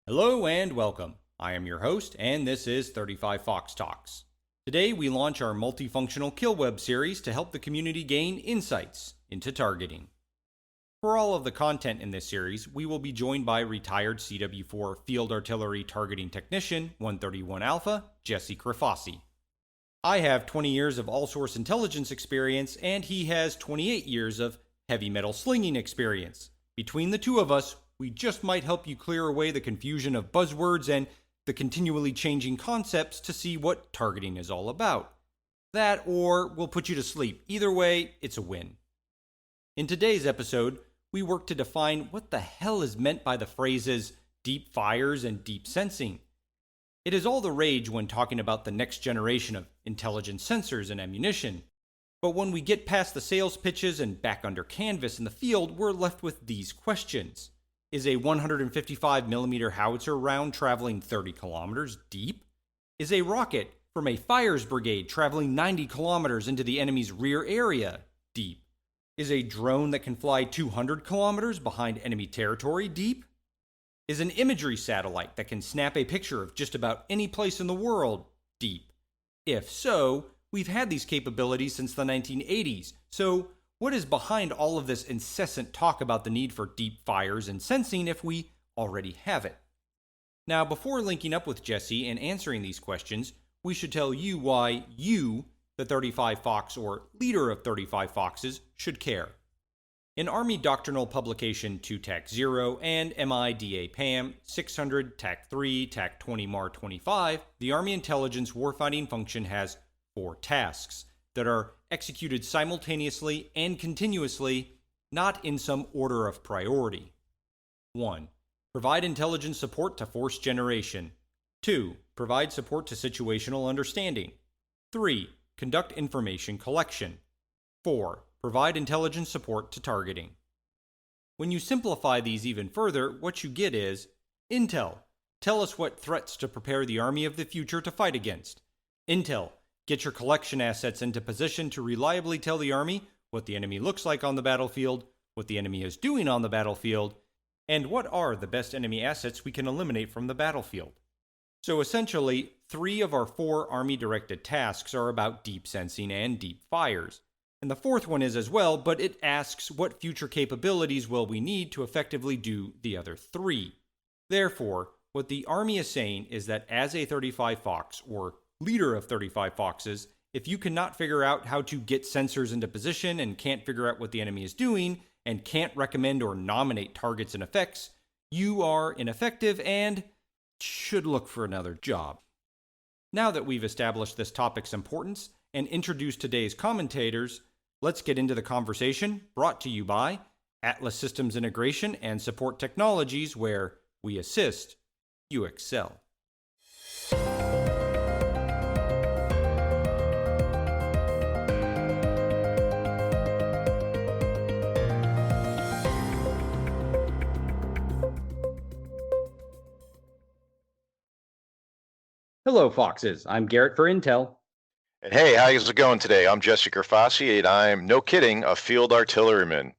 Hello and welcome. I am your host, and this is 35 Fox Talks. Today we launch our multifunctional kill web series to help the community gain insights into targeting. For all of the content in this series, we will be joined by retired CW4 Field Artillery Targeting Technician 131 Alpha, Jesse Crafassi. I have 20 years of all-source intelligence experience, and he has 28 years of heavy metal slinging experience. Between the two of us, we just might help you clear away the confusion of buzzwords and the continually changing concepts to see what targeting is all about. That or we'll put you to sleep. Either way, it's a win. In today's episode, we work to define what the hell is meant by the phrases deep fires and deep sensing. It is all the rage when talking about the next generation of intelligent sensors and ammunition. But when we get past the sales pitches and back under canvas in the field, we're left with these questions. Is a 155mm howitzer round traveling 30 kilometers deep? Is a rocket from a fires brigade traveling 90 kilometers into the enemy's rear area deep? Is a drone that can fly 200 kilometers behind enemy territory deep? Is an imagery satellite that can snap a picture of just about any place in the world deep? If so, we've had these capabilities since the 1980s, so what is behind all of this incessant talk about the need for deep fires and sensing if we already have it? Now, before linking up with Jesse and answering these questions, we should tell you why you, the 35 Fox or leader of 35 Foxes, should care. In Army doctrinal publication 2 TAC 0 and MIDA PAM 600 TAC 3 TAC 20 MAR 25, the Army Intelligence Warfighting Function has 4 tasks that are executed simultaneously and continuously, not in some order of priority. 1. Provide intelligence support to force generation. 2. Provide support to situational understanding. 3. Conduct information collection. 4. Provide intelligence support to targeting. When you simplify these even further, what you get is Intel. Tell us what threats to prepare the Army of the future to fight against. Intel. Get your collection assets into position to reliably tell the Army what the enemy looks like on the battlefield, what the enemy is doing on the battlefield, and what are the best enemy assets we can eliminate from the battlefield. So essentially, 3 of our 4 Army-directed tasks are about deep sensing and deep fires. And the 4th one is as well, but it asks what future capabilities will we need to effectively do the other 3. Therefore, what the Army is saying is that as a 35 Fox, or leader of 35 Foxes, if you cannot figure out how to get sensors into position and can't figure out what the enemy is doing and can't recommend or nominate targets and effects, you are ineffective and should look for another job. Now that we've established this topic's importance and introduced today's commentators, let's get into the conversation brought to you by Atlas Systems Integration and Support Technologies, where we assist, you excel. Hello, Foxes. I'm Garrett for Intel. And hey, how's it going today? I'm Jesse Crafassi, and I'm, no kidding, a field artilleryman.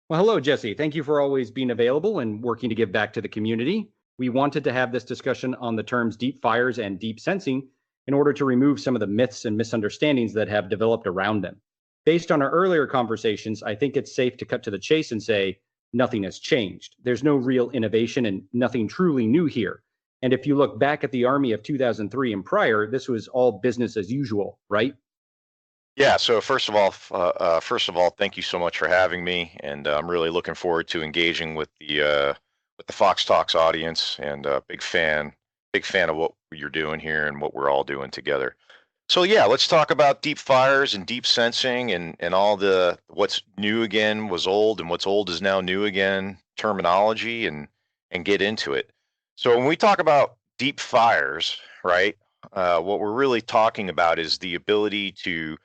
Well, hello, Jesse. Thank you for always being available and working to give back to the community. We wanted to have this discussion on the terms deep fires and deep sensing in order to remove some of the myths and misunderstandings that have developed around them. Based on our earlier conversations, I think it's safe to cut to the chase and say nothing has changed. There's no real innovation and nothing truly new here. And if you look back at the Army of 2003 and prior, this was all business as usual, right? Yeah. So first of all, thank you so much for having me, and I'm really looking forward to engaging with the Fox Talks audience. And big fan of what you're doing here and what we're all doing together. So yeah, let's talk about deep fires and deep sensing and all the what's new again was old and what's old is now new again terminology and get into it. So when we talk about deep fires, right, what we're really talking about is the ability to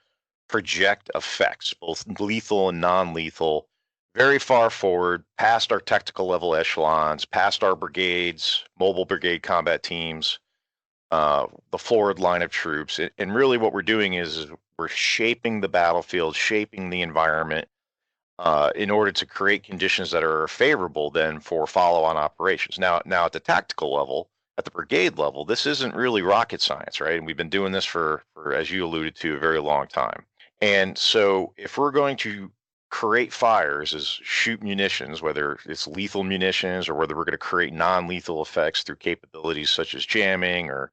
project effects, both lethal and non-lethal, very far forward, past our technical level echelons, past our brigades, mobile brigade combat teams, the forward line of troops. And really what we're doing is we're shaping the battlefield, shaping the environment in order to create conditions that are favorable then for follow-on operations. Now at the tactical level, at the brigade level, this isn't really rocket science, right? And we've been doing this for, as you alluded to, a very long time. And so if we're going to create fires as shoot munitions, whether it's lethal munitions or whether we're going to create non-lethal effects through capabilities such as jamming or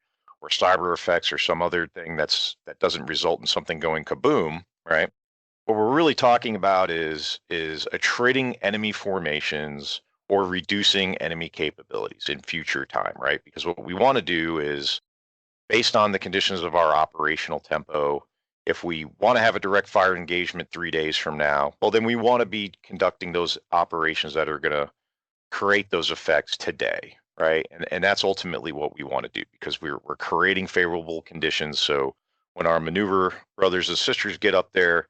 cyber effects or some other thing that doesn't result in something going kaboom, right? What we're really talking about is attriting enemy formations or reducing enemy capabilities in future time, right? Because what we want to do is, based on the conditions of our operational tempo, if we want to have a direct fire engagement 3 days from now, well, then we want to be conducting those operations that are going to create those effects today, right? And that's ultimately what we want to do, because we're creating favorable conditions. So when our maneuver brothers and sisters get up there,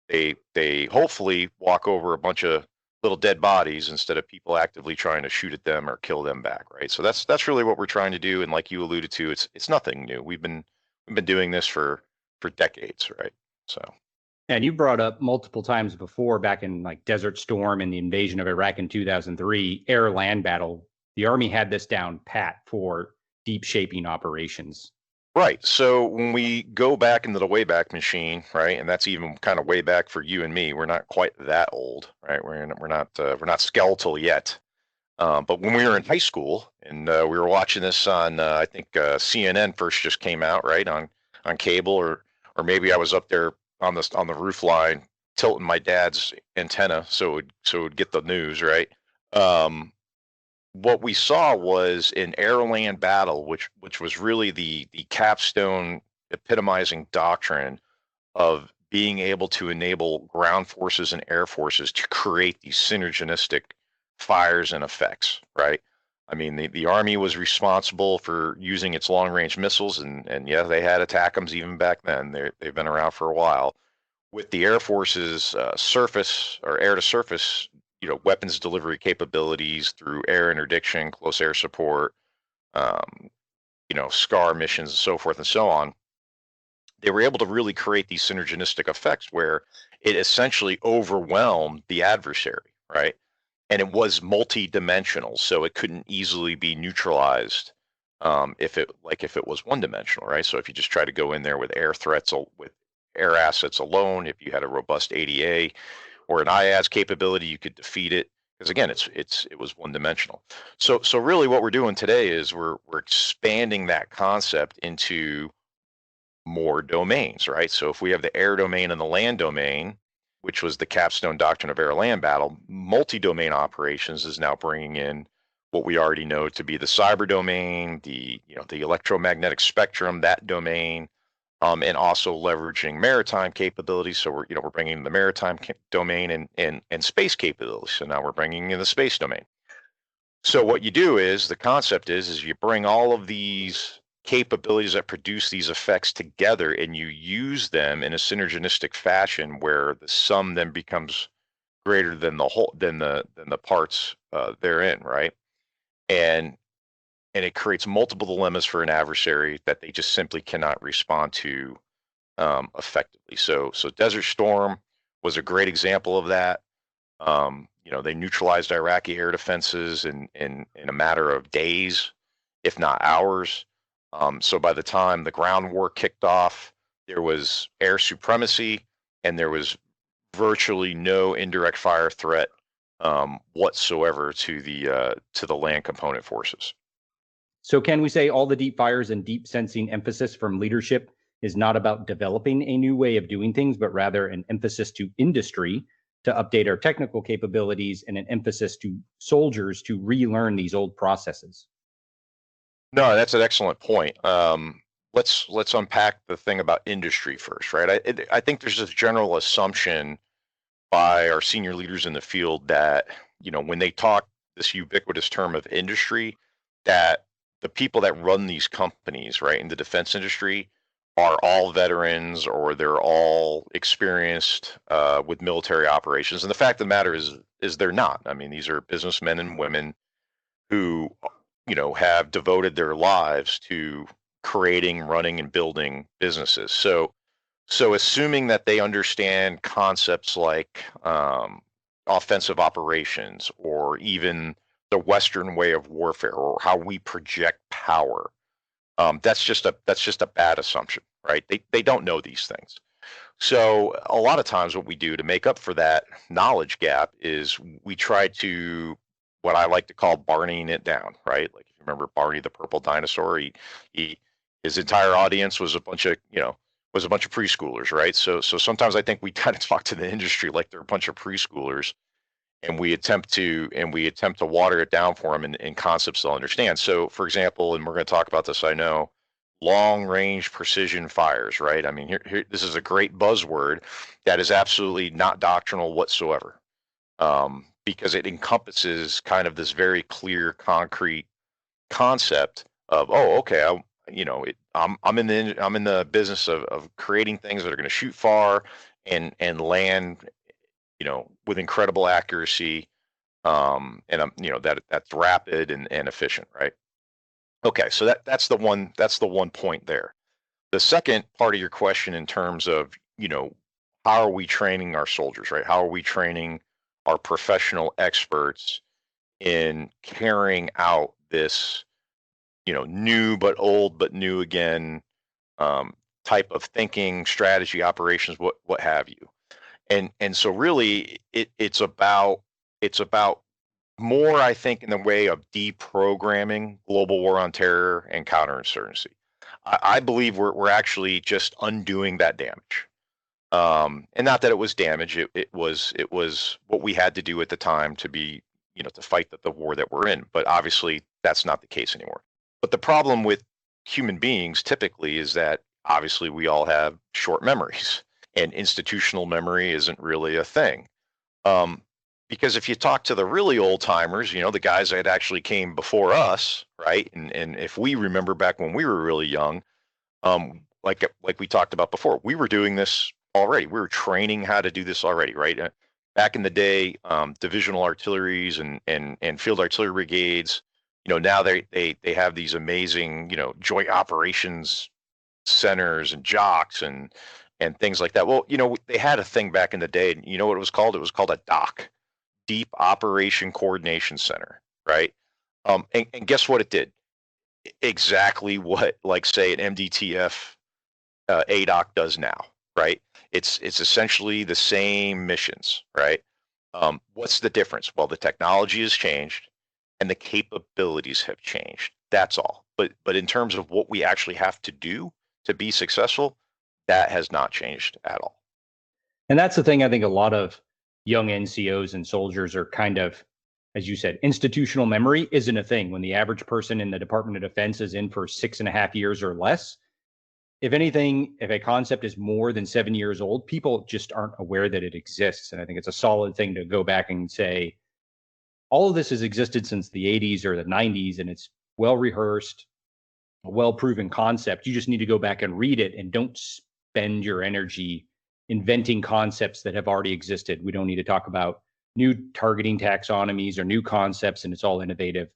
they hopefully walk over a bunch of little dead bodies instead of people actively trying to shoot at them or kill them back, right? So that's really what we're trying to do. And like you alluded to, it's nothing new. We've been doing this for decades, right? So. And you brought up multiple times before, back in like Desert Storm and the invasion of Iraq in 2003, air-land battle. The Army had this down pat for deep shaping operations. Right. So when we go back into the Wayback Machine, right, and that's even kind of way back for you and me. We're not quite that old, right? We're not skeletal yet. But when we were in high school and we were watching this on, I think CNN first just came out, right, on cable, or maybe I was up there on the roof line tilting my dad's antenna so it would get the news, right? What we saw was an air-land battle, which was really the capstone epitomizing doctrine of being able to enable ground forces and air forces to create these synergistic fires and effects, right? I mean, the Army was responsible for using its long-range missiles, and yeah, they had ATACMs even back then. They've been around for a while. With the Air Force's surface or air-to-surface, weapons delivery capabilities through air interdiction, close air support, um, SCAR missions, and so forth and so on, they were able to really create these synergistic effects where it essentially overwhelmed the adversary, right? And it was multi-dimensional, so it couldn't easily be neutralized if it was one-dimensional, right? So if you just try to go in there with air threats, with air assets alone, if you had a robust ADA or an IAS capability, you could defeat it. Because again, it was one-dimensional. So really, what we're doing today is we're expanding that concept into more domains, right? So if we have the air domain and the land domain, which was the capstone doctrine of air-land battle, multi-domain operations is now bringing in what we already know to be the cyber domain, the electromagnetic spectrum, that domain, and also leveraging maritime capabilities. So we're bringing the maritime domain and space capabilities. So now we're bringing in the space domain. So what you do is, the concept is you bring all of these capabilities that produce these effects together, and you use them in a synergistic fashion where the sum then becomes greater than the whole, than the parts therein, right? And it creates multiple dilemmas for an adversary that they just simply cannot respond to effectively. So Desert Storm was a great example of that. They neutralized Iraqi air defenses in a matter of days, if not hours. So by the time the ground war kicked off, there was air supremacy, and there was virtually no indirect fire threat whatsoever to the land component forces. So can we say all the deep fires and deep sensing emphasis from leadership is not about developing a new way of doing things, but rather an emphasis to industry to update our technical capabilities, and an emphasis to soldiers to relearn these old processes? No, that's an excellent point. Let's unpack the thing about industry first, right? I think there's this general assumption by our senior leaders in the field that, when they talk this ubiquitous term of industry, that the people that run these companies, right, in the defense industry are all veterans, or they're all experienced with military operations. And the fact of the matter is they're not. I mean, these are businessmen and women who, have devoted their lives to creating, running, and building businesses. So assuming that they understand concepts like offensive operations, or even the Western way of warfare, or how we project power. That's just a bad assumption, right? They don't know these things. So a lot of times what we do to make up for that knowledge gap is we try to, what I like to call, Barneying it down, right? Like, if you remember Barney the purple dinosaur, he his entire audience was a bunch of, preschoolers, right? So sometimes I think we kind of talk to the industry like they're a bunch of preschoolers, and we attempt to water it down for them in concepts they'll understand. So, for example, and we're going to talk about this, I know, long range precision fires, right? I mean, here this is a great buzzword that is absolutely not doctrinal whatsoever, because it encompasses kind of this very clear, concrete concept of, oh, okay, I'm in the business of creating things that are going to shoot far and land, with incredible accuracy, and that's rapid and efficient, right? Okay, so that's the one point there. The second part of your question, in terms of, how are we training our soldiers, right? How are we training our professional experts in carrying out this, new but old but new again, type of thinking, strategy, operations, what have you? And so really it's about more, I think, in the way of deprogramming global war on terror and counterinsurgency. I believe we're actually just undoing that damage. And not that it was damage; it was what we had to do at the time to be, to fight the war that we're in. But obviously, that's not the case anymore. But the problem with human beings typically is that obviously we all have short memories, and institutional memory isn't really a thing. Um, because if you talk to the really old timers, the guys that actually came before us, right? And if we remember back when we were really young, like we talked about before, we were doing this already. We were training how to do this already, right? Back in the day, divisional artilleries and field artillery brigades, now they have these amazing, joint operations centers and jocks and things like that. Well, they had a thing back in the day. You know what it was called? It was called a DOC, Deep Operation Coordination Center, right? And guess what it did? Exactly what, like, say, an MDTF ADOC does now, right? It's essentially the same missions, right? What's the difference? Well, the technology has changed and the capabilities have changed. That's all. But in terms of what we actually have to do to be successful, that has not changed at all. And that's the thing. I think a lot of young NCOs and soldiers are kind of, as you said, institutional memory isn't a thing. When the average person in the Department of Defense is in for 6.5 years or less, if anything, if a concept is more than 7 years old, people just aren't aware that it exists. And I think it's a solid thing to go back and say, all of this has existed since the 80s or the 90s, and it's well rehearsed, a well proven concept. You just need to go back and read it, and don't spend your energy inventing concepts that have already existed. We don't need to talk about new targeting taxonomies or new concepts, and it's all innovative.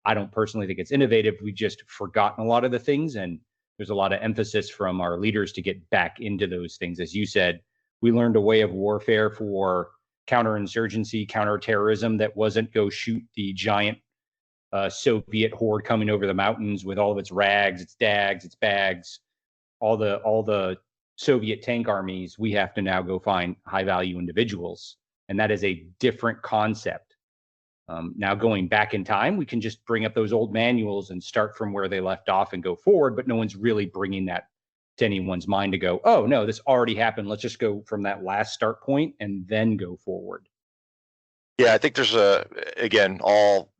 I don't personally think it's innovative. We've just forgotten a lot of the things, and there's a lot of emphasis from our leaders to get back into those things. As you said, we learned a way of warfare for counterinsurgency, counterterrorism that wasn't go shoot the giant Soviet horde coming over the mountains with all of its rags, its dags, its bags, all the Soviet tank armies. We have to now go find high value individuals, and that is a different concept. Now, going back in time, we can just bring up those old manuals and start from where they left off and go forward, but no one's really bringing that to anyone's mind to go, oh, no, this already happened. Let's just go from that last start point and then go forward. Yeah, I think there's again, all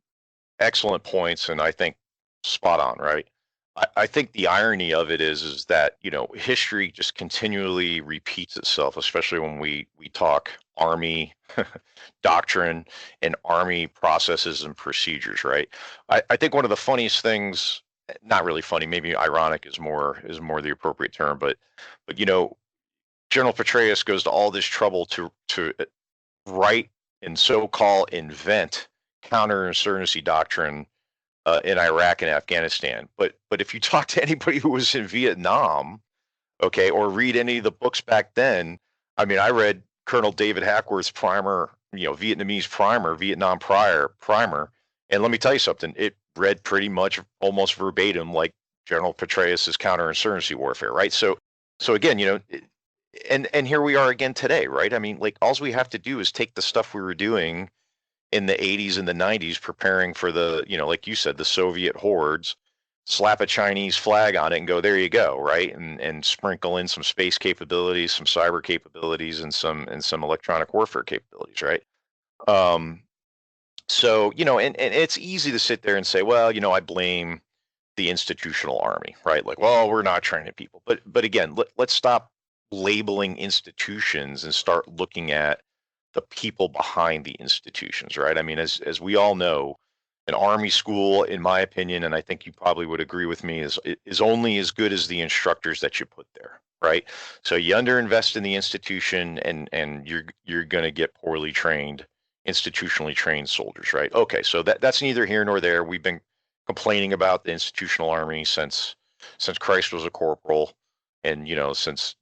excellent points, and I think spot on, right? I think the irony of it is that, history just continually repeats itself, especially when we talk Army doctrine and Army processes and procedures, right? I think one of the funniest things, not really funny, maybe ironic is more the appropriate term, but General Petraeus goes to all this trouble to write and so-called invent counterinsurgency doctrine in Iraq and Afghanistan. But if you talk to anybody who was in Vietnam, okay, or read any of the books back then, I mean, I read Colonel David Hackworth's primer Vietnamese primer. And let me tell you something, it read pretty much almost verbatim like General Petraeus's counterinsurgency warfare, right? So again, and here we are again today, right? I mean, like, all we have to do is take the stuff we were doing in the 80s and the 90s, preparing for the, like you said, the Soviet hordes, slap a Chinese flag on it and go, there you go, right? And sprinkle in some space capabilities, some cyber capabilities, and some electronic warfare capabilities, right? So, and it's easy to sit there and say, well, I blame the institutional army, right? Like, well, we're not training people. But again, let's stop labeling institutions and start looking at the people behind the institutions, right? I mean, as we all know, an army school, in my opinion, and I think you probably would agree with me, is only as good as the instructors that you put there, right? So you underinvest in the institution, and you're going to get poorly trained, institutionally trained soldiers, right? Okay, so that's neither here nor there. We've been complaining about the institutional army since Christ was a corporal, and since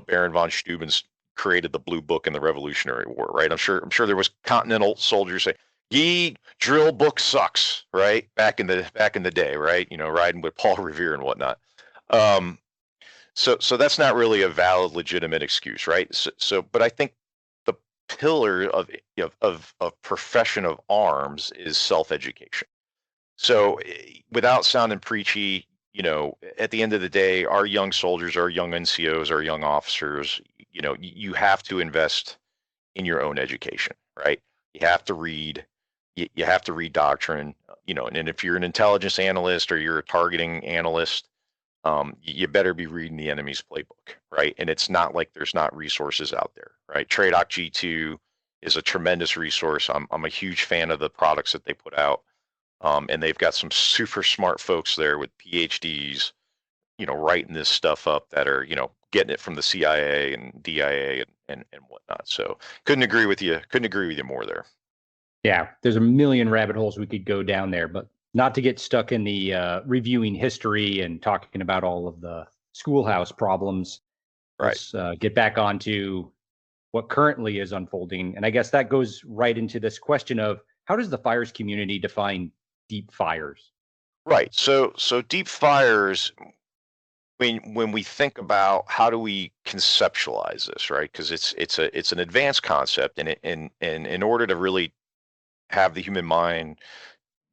Baron von Steuben's created the Blue Book in the Revolutionary War, right? I'm sure there was Continental soldiers say, "Ye drill book sucks," right? Back in the day, right? Riding with Paul Revere and whatnot. So that's not really a valid, legitimate excuse, right? But I think the pillar of profession of arms is self-education. So without sounding preachy, at the end of the day, our young soldiers, our young NCOs, our young officers, you have to invest in your own education, right? You have to read, you have to read doctrine, and if you're an intelligence analyst or you're a targeting analyst, you better be reading the enemy's playbook, right? And it's not like there's not resources out there, right? TRADOC G2 is a tremendous resource. I'm a huge fan of the products that they put out. And they've got some super smart folks there with PhDs, writing this stuff up that are, getting it from the CIA and DIA and whatnot. So couldn't agree with you more there. Yeah, there's a million rabbit holes we could go down there, but not to get stuck in the reviewing history and talking about all of the schoolhouse problems. Right. Let's get back onto what currently is unfolding. And I guess that goes right into this question of how does the fires community define deep fires? Right. So deep fires, when we think about how do we conceptualize this, right? Because it's an advanced concept, and in order to really have the human mind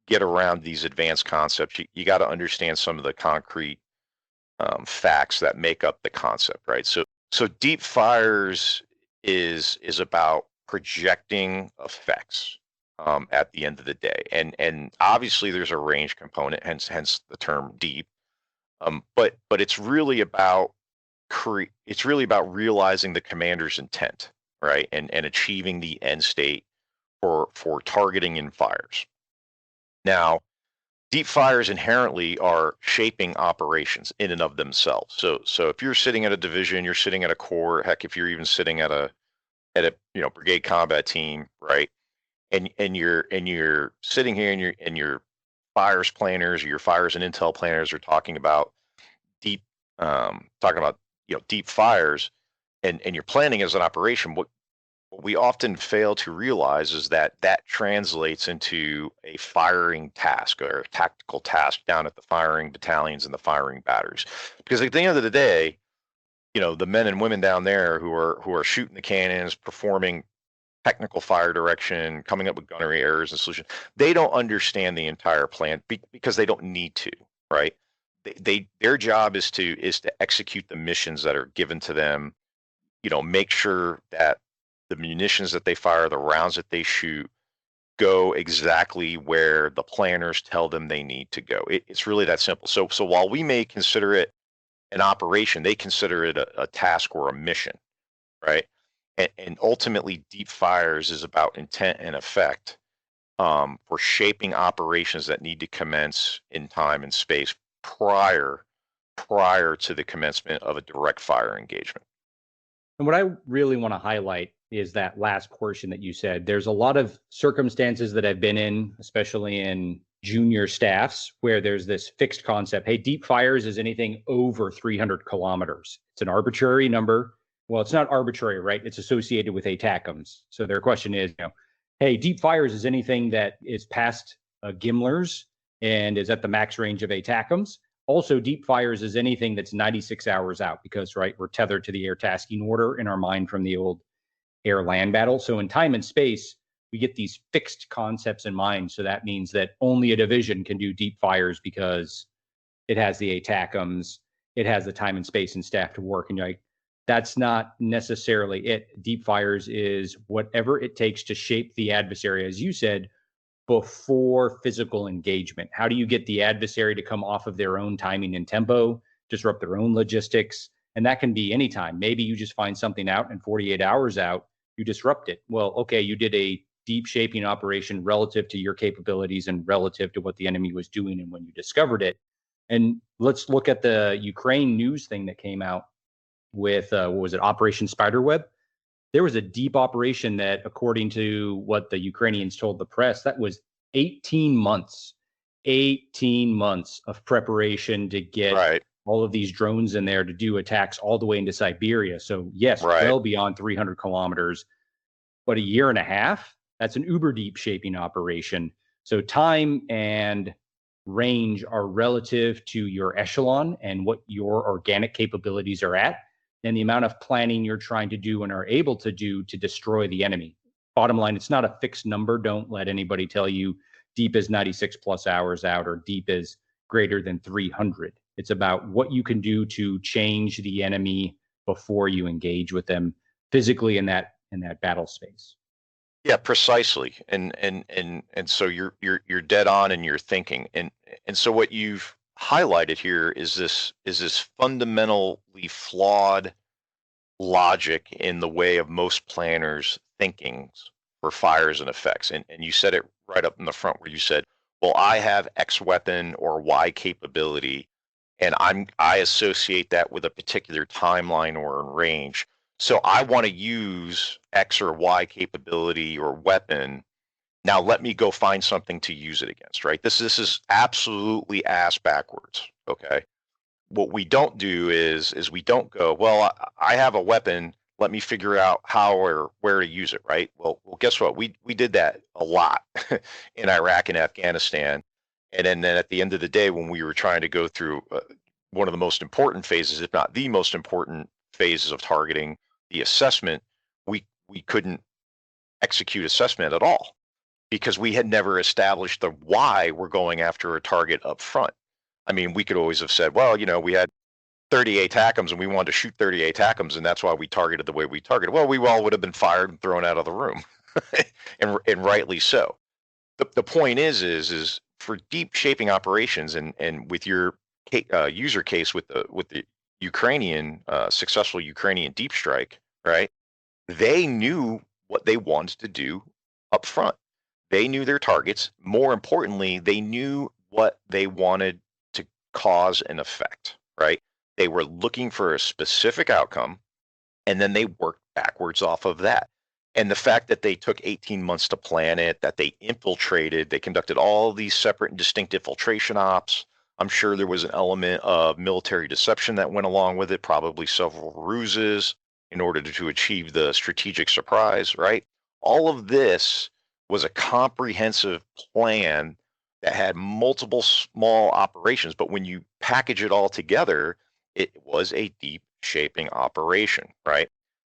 get around these advanced concepts, you got to understand some of the concrete facts that make up the concept, right? So deep fires is about projecting effects at the end of the day, and obviously there's a range component, hence the term deep. But it's really about realizing the commander's intent, right, and achieving the end state for targeting in fires. Now, deep fires inherently are shaping operations in and of themselves. So if you're sitting at a division, you're sitting at a corps, heck, if you're even sitting at a brigade combat team, right, and you're sitting here and your fires planners or your fires and intel planners are talking about deep deep fires, and you're planning as an operation. What we often fail to realize is that translates into a firing task or a tactical task down at the firing battalions and the firing batteries. Because at the end of the day, the men and women down there who are shooting the cannons, performing technical fire direction, coming up with gunnery errors and solutions, they don't understand the entire plan because they don't need to, right? Their job is to execute the missions that are given to them, make sure that the munitions that they fire, the rounds that they shoot, go exactly where the planners tell them they need to go. It's really that simple. So while we may consider it an operation, they consider it a task or a mission, right? And ultimately, deep fires is about intent and effect for shaping operations that need to commence in time and space prior to the commencement of a direct fire engagement. And what I really want to highlight is that last portion that you said. There's a lot of circumstances that I've been in, especially in junior staffs, where there's this fixed concept. Hey, deep fires is anything over 300 kilometers. It's an arbitrary number. Well, it's not arbitrary, right? It's associated with ATACMs. So their question is, hey, deep fires is anything that is past Gimlers and is at the max range of ATACMs. Also, deep fires is anything that's 96 hours out because, right, we're tethered to the air tasking order in our mind from the old AirLand battle. So in time and space, we get these fixed concepts in mind. So that means that only a division can do deep fires because it has the ATACMs, it has the time and space and staff to work. And you're like, that's not necessarily it. Deep fires is whatever it takes to shape the adversary, as you said, before physical engagement. How do you get the adversary to come off of their own timing and tempo, disrupt their own logistics? And that can be anytime. Maybe you just find something out and 48 hours out, you disrupt it. Well, okay, you did a deep shaping operation relative to your capabilities and relative to what the enemy was doing and when you discovered it. And let's look at the Ukraine news thing that came out with, what was it, Operation Spiderweb? There was a deep operation that, according to what the Ukrainians told the press, that was 18 months, 18 months of preparation to get all of these drones in there to do attacks all the way into Siberia. So yes, well beyond 300 kilometers, but a year and a half, that's an uber deep shaping operation. So time and range are relative to your echelon and what your organic capabilities are at, and the amount of planning you're trying to do and are able to do to destroy the enemy. Bottom line, it's not a fixed number. Don't let anybody tell you deep is 96 plus hours out or deep is greater than 300. It's about what you can do to change the enemy before you engage with them physically in that battle space. Yeah, precisely. And so you're dead on in your thinking. And so what you've highlighted here is this fundamentally flawed logic in the way of most planners' thinkings for fires and effects. And you said it right up in the front where you said, well, I have X weapon or Y capability, and I associate that with a particular timeline or range. So I want to use X or Y capability or weapon. Now let me go find something to use it against, right? This is absolutely ass backwards. Okay. What we don't do is we don't go, well, I have a weapon. Let me figure out how or where to use it, right? Well, guess what? We did that a lot in Iraq and Afghanistan. And then at the end of the day, when we were trying to go through one of the most important phases, if not the most important phases of targeting, the assessment, we couldn't execute assessment at all because we had never established the why we're going after a target up front. I mean, we could always have said, well, we had 30 ATACMs and we wanted to shoot 30 ATACMs, and that's why we targeted the way we targeted. Well, we all would have been fired and thrown out of the room, and rightly so. The point is for deep shaping operations, and with your user case with the Ukrainian successful Ukrainian deep strike, right? They knew what they wanted to do up front. They knew their targets. More importantly, they knew what they wanted to cause an effect, right? They were looking for a specific outcome, and then they worked backwards off of that. And the fact that they took 18 months to plan it, that they infiltrated, they conducted all these separate and distinct infiltration ops. I'm sure there was an element of military deception that went along with it, probably several ruses in order to achieve the strategic surprise, right? All of this was a comprehensive plan that had multiple small operations, but when you package it all together, it was a deep shaping operation, right?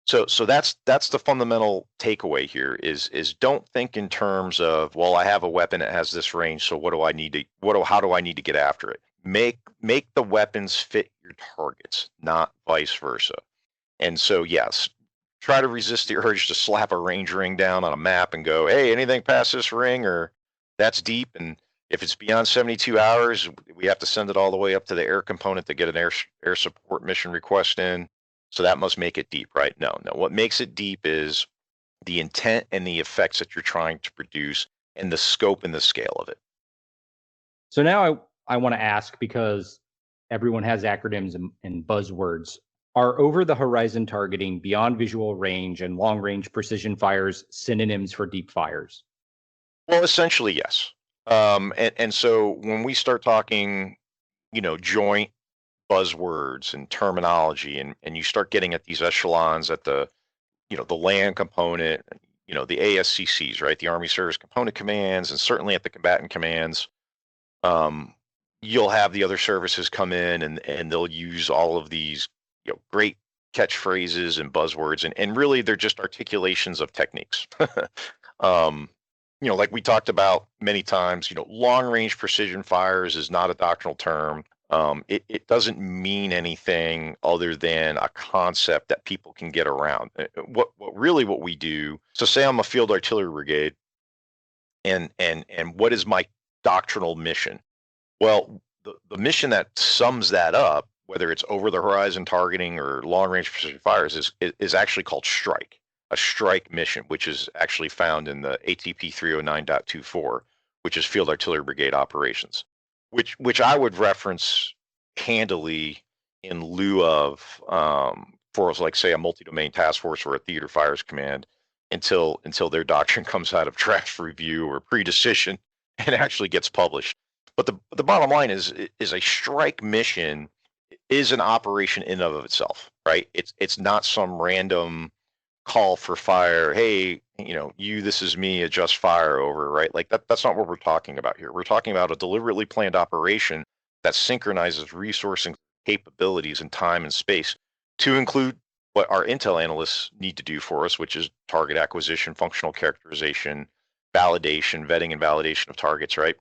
So that's the fundamental takeaway here is don't think in terms of, well, I have a weapon that has this range, so how do I need to get after it? Make the weapons fit your targets, not vice versa. And so yes, try to resist the urge to slap a range ring down on a map and go, hey, anything past this ring or that's deep, and if it's beyond 72 hours, we have to send it all the way up to the air component to get an air support mission request in. So that must make it deep, right? No. What makes it deep is the intent and the effects that you're trying to produce and the scope and the scale of it. So now I want to ask, because everyone has acronyms and buzzwords, are over the horizon targeting, beyond visual range, and long range precision fires synonyms for deep fires? Well, essentially, yes. And so when we start talking, joint buzzwords and terminology, and you start getting at these echelons at the land component, the ASCCs, right? The Army Service Component Commands, and certainly at the combatant commands, you'll have the other services come in and they'll use all of these, great catchphrases and buzzwords, and really they're just articulations of techniques. Like we talked about many times, long range precision fires is not a doctrinal term. It doesn't mean anything other than a concept that people can get around. What we do. So say I'm a field artillery brigade, and what is my doctrinal mission? Well, the mission that sums that up, whether it's over the horizon targeting or long range precision fires, is actually called strike. A strike mission, which is actually found in the ATP 309.24, which is Field Artillery Brigade Operations, which I would reference handily in lieu of for, like, say, a multi-domain task force or a theater fires command until their doctrine comes out of draft review or pre-decision and actually gets published. But the bottom line is a strike mission is an operation in and of itself, right? It's not some random call for fire. Hey, this is me, adjust fire over, right? Like that's not what we're talking about here. We're talking about a deliberately planned operation that synchronizes resource and capabilities in time and space to include what our intel analysts need to do for us, which is target acquisition, functional characterization, validation, vetting and validation of targets, right?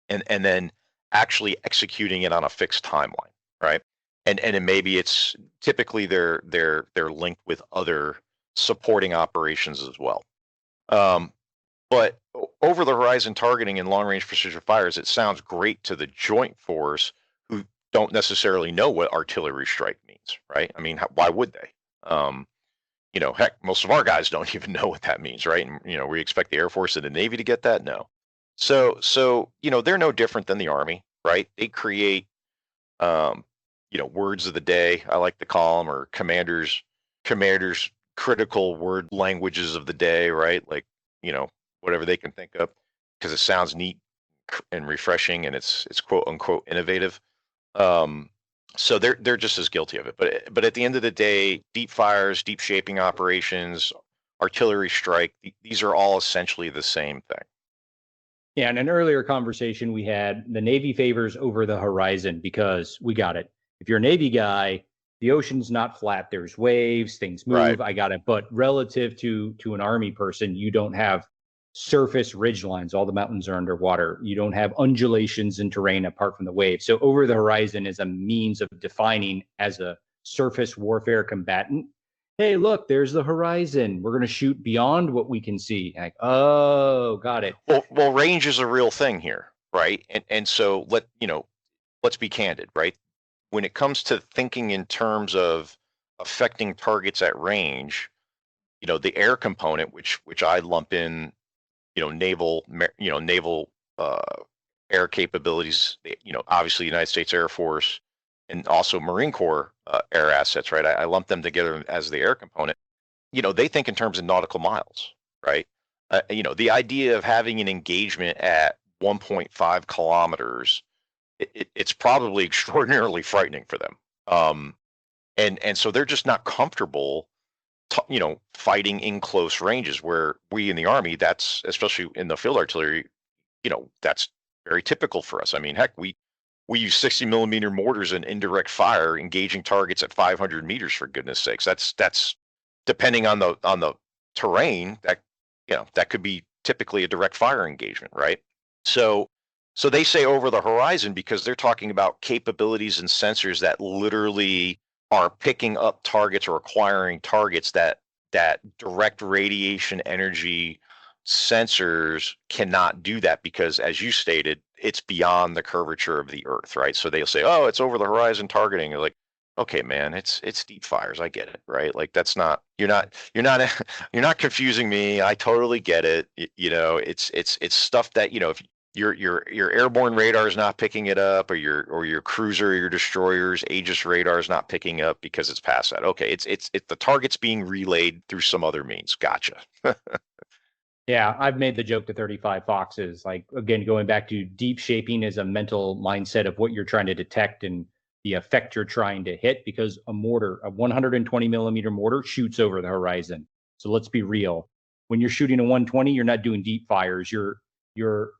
And then actually executing it on a fixed timeline, right? And maybe it's typically they're linked with other supporting operations as well. But over the horizon targeting and long range precision fires, it sounds great to the joint force who don't necessarily know what artillery strike means, right? I mean, why would they? Heck, most of our guys don't even know what that means, right? And we expect the Air Force and the Navy to get that? No. So they're no different than the Army, right? They create words of the day, I like to call them, or commanders critical word languages of the day, right? Like, whatever they can think of, because it sounds neat and refreshing, and it's quote unquote innovative. So they're just as guilty of it. But at the end of the day, deep fires, deep shaping operations, artillery strike, these are all essentially the same thing. Yeah, in an earlier conversation we had, the Navy favors over the horizon because we got it. If you're a Navy guy, the ocean's not flat. There's waves, things move. Right. I got it. But relative to an Army person, you don't have surface ridge lines. All the mountains are underwater. You don't have undulations in terrain apart from the waves. So over the horizon is a means of defining, as a surface warfare combatant, hey, look, there's the horizon. We're going to shoot beyond what we can see. Like, oh, got it. Well, range is a real thing here, right? And so let's be candid, right? When it comes to thinking in terms of affecting targets at range, the air component, which I lump in, naval air capabilities, obviously United States Air Force, and also Marine Corps air assets, right? I lump them together as the air component. They think in terms of nautical miles, right? The idea of having an engagement at 1.5 kilometers, it's probably extraordinarily frightening for them. And so they're just not comfortable, fighting in close ranges, where we in the Army, that's, especially in the field artillery, that's very typical for us. I mean, heck, we use 60 millimeter mortars in indirect fire, engaging targets at 500 meters, for goodness sakes. That's depending on the terrain, that could be typically a direct fire engagement, right? So they say over the horizon because they're talking about capabilities and sensors that literally are picking up targets or acquiring targets that direct radiation energy sensors cannot do, that because, as you stated, it's beyond the curvature of the Earth, right? So they'll say, oh, it's over the horizon targeting. You're like, okay, man, it's deep fires. I get it, right? Like, that's not, you're not confusing me. I totally get it. It's stuff that, if your airborne radar is not picking it up, or your cruiser or your destroyer's Aegis radar is not picking up because it's past that. Okay, it's the target's being relayed through some other means. Gotcha. Yeah, I've made the joke to 35 Foxes. Like, again, going back to deep shaping is a mental mindset of what you're trying to detect and the effect you're trying to hit, because a 120 millimeter mortar shoots over the horizon. So let's be real. when you're shooting a 120, you're not doing deep fires. You're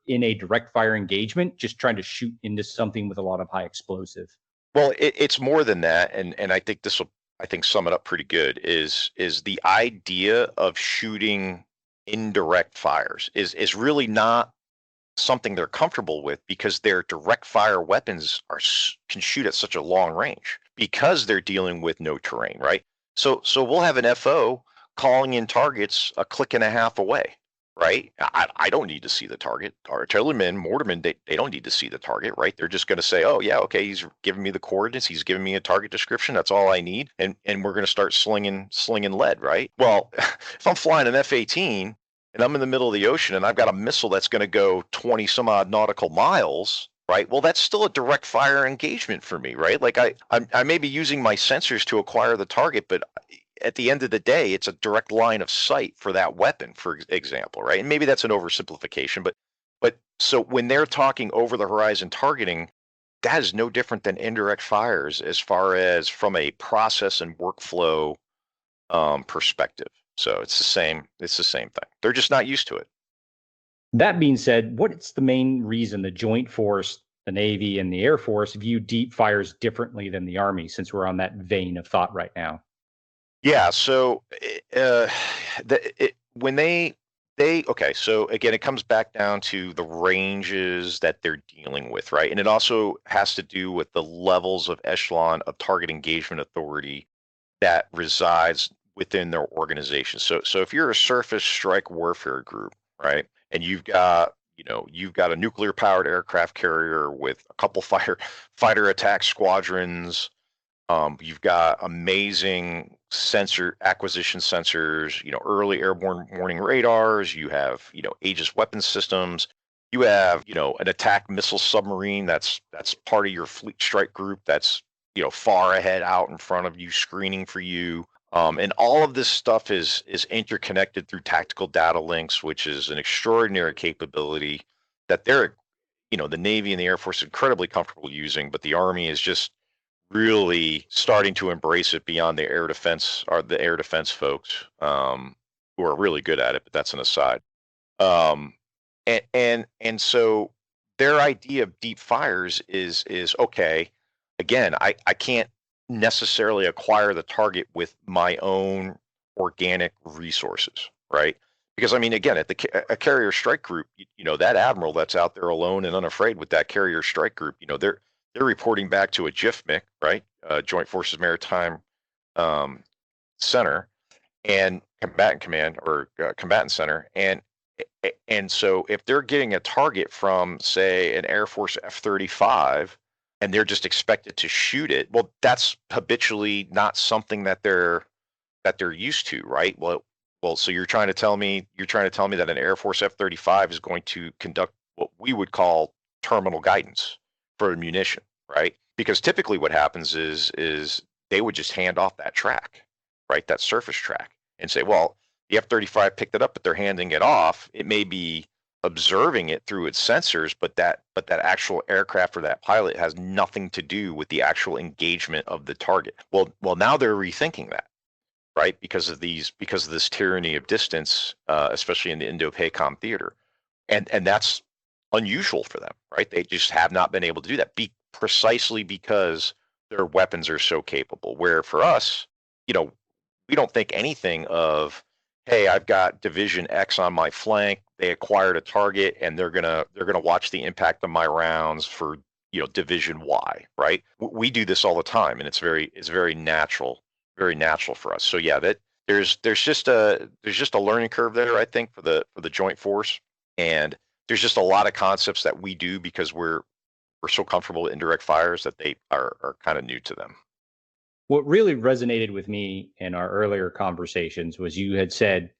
in a direct fire engagement, just trying to shoot into something with a lot of high explosive. Well, it's more than that, and I think this will, I think, sum it up pretty good. Is the idea of shooting indirect fires is really not something they're comfortable with, because their direct fire weapons can shoot at such a long range because they're dealing with no terrain, right? So we'll have an FO calling in targets a click and a half away, right? I don't need to see the target. Artillerymen, mortarmen, they don't need to see the target, right? They're just going to say, oh yeah, okay, he's giving me the coordinates, he's giving me a target description, that's all I need, and we're going to start slinging lead, right? Well, if I'm flying an F-18 and I'm in the middle of the ocean and I've got a missile that's going to go 20 some odd nautical miles, right? Well, that's still a direct fire engagement for me, right? Like I may be using my sensors to acquire the target, but at the end of the day, it's a direct line of sight for that weapon, for example, right? And maybe that's an oversimplification, but so when they're talking over the horizon targeting, that is no different than indirect fires as far as from a process and workflow perspective. So it's the same thing. They're just not used to it. That being said, what's the main reason the Joint Force, the Navy, and the Air Force view deep fires differently than the Army, since we're on that vein of thought right now? Yeah. So when they okay. So again, it comes back down to the ranges that they're dealing with, right? And it also has to do with the levels of echelon of target engagement authority that resides within their organization. So if you're a surface strike warfare group, right, and you've got a nuclear powered aircraft carrier with a couple fighter attack squadrons, you've got amazing sensor acquisition sensors, early airborne warning radars, you have, Aegis weapon systems, you have, an attack missile submarine that's part of your fleet strike group that's, far ahead out in front of you, screening for you. And all of this stuff is interconnected through tactical data links, which is an extraordinary capability that the Navy and the Air Force are incredibly comfortable using, but the Army is just really starting to embrace it beyond the air defense folks, who are really good at it, but that's an aside. And so their idea of deep fires is okay. Again, I can't necessarily acquire the target with my own organic resources, right? Because I mean, again, at a carrier strike group, that admiral that's out there alone and unafraid with that carrier strike group, they're reporting back to a JFMC, right? Joint Forces Maritime Center and Combatant Command, or Combatant Center, and so if they're getting a target from, say, an Air Force F-35, and they're just expected to shoot it, well, that's habitually not something that they're used to, right? Well, so you're trying to tell me that an Air Force F-35 is going to conduct what we would call terminal guidance for munition, right? Because typically what happens is they would just hand off that track, right? That surface track, and say, well, the F-35 picked it up, but they're handing it off. It may be observing it through its sensors, but that actual aircraft or that pilot has nothing to do with the actual engagement of the target. Well, now they're rethinking that, right? Because of this tyranny of distance, especially in the Indo-PACOM theater, and that's unusual for them, right? They just have not been able to do that, precisely because their weapons are so capable. Where for us, we don't think anything of, hey, I've got Division X on my flank. They acquired a target, and they're gonna watch the impact of my rounds for Division Y, right? We do this all the time, and it's very natural for us. So yeah, that there's just a learning curve there, I think, for the Joint Force, and there's just a lot of concepts that we do because we're so comfortable with indirect fires that they are kind of new to them. What really resonated with me in our earlier conversations was you had said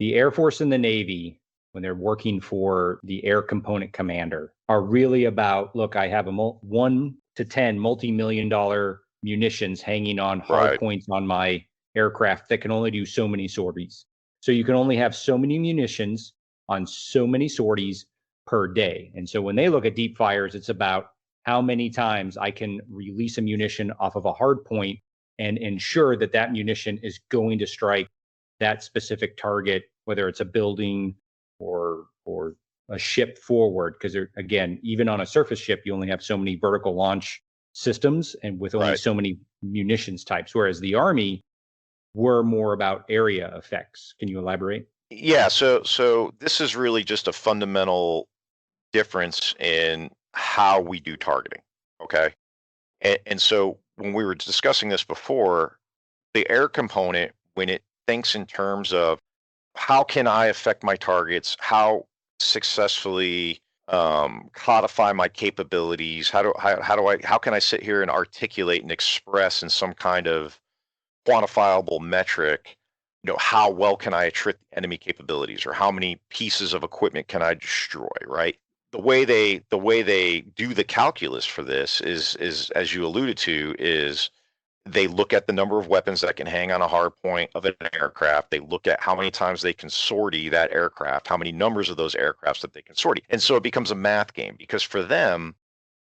the Air Force and the Navy, when they're working for the air component commander, are really about, look, I have a 1 to 10 multi-million-dollar munitions hanging on hard Right. points on my aircraft that can only do so many sorties. So you can only have so many munitions on so many sorties per day. And so when they look at deep fires, it's about how many times I can release a munition off of a hard point and ensure that munition is going to strike that specific target whether it's a building or a ship forward, because again, even on a surface ship, you only have so many vertical launch systems and with only Right. so many munitions types, whereas the Army were more about area effects. Can you elaborate? Yeah, so this is really just a fundamental difference in how we do targeting. Okay. And so when we were discussing this before, the air component, when it thinks in terms of how can I affect my targets, how successfully codify my capabilities, how can I sit here and articulate and express in some kind of quantifiable metric, how well can I attrit enemy capabilities, or how many pieces of equipment can I destroy, right? The way they do the calculus for this is as you alluded to, is they look at the number of weapons that can hang on a hard point of an aircraft. They look at how many times they can sortie that aircraft, how many numbers of those aircrafts that they can sortie. And so it becomes a math game, because for them,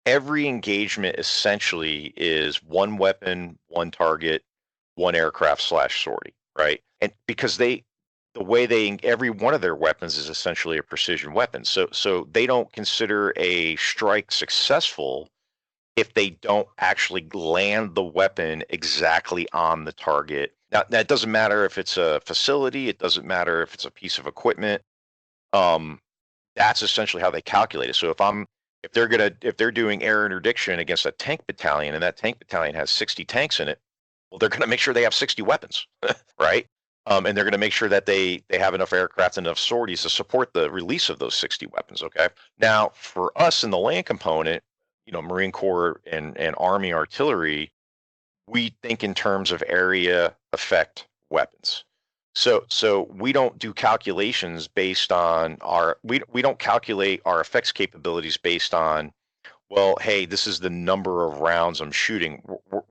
every engagement essentially is one weapon, one target, one aircraft slash sortie, right? And because every one of their weapons is essentially a precision weapon. So they don't consider a strike successful if they don't actually land the weapon exactly on the target. Now, that doesn't matter if it's a facility, it doesn't matter if it's a piece of equipment. That's essentially how they calculate it. So if they're doing air interdiction against a tank battalion, and that tank battalion has 60 tanks in it, well, they're going to make sure they have 60 weapons, right? And they're going to make sure that they have enough aircraft and enough sorties to support the release of those 60 weapons. Okay. Now, for us in the land component, Marine Corps and Army artillery, we think in terms of area effect weapons. So we don't do calculations based on we don't calculate our effects capabilities based on, well, hey, this is the number of rounds I'm shooting.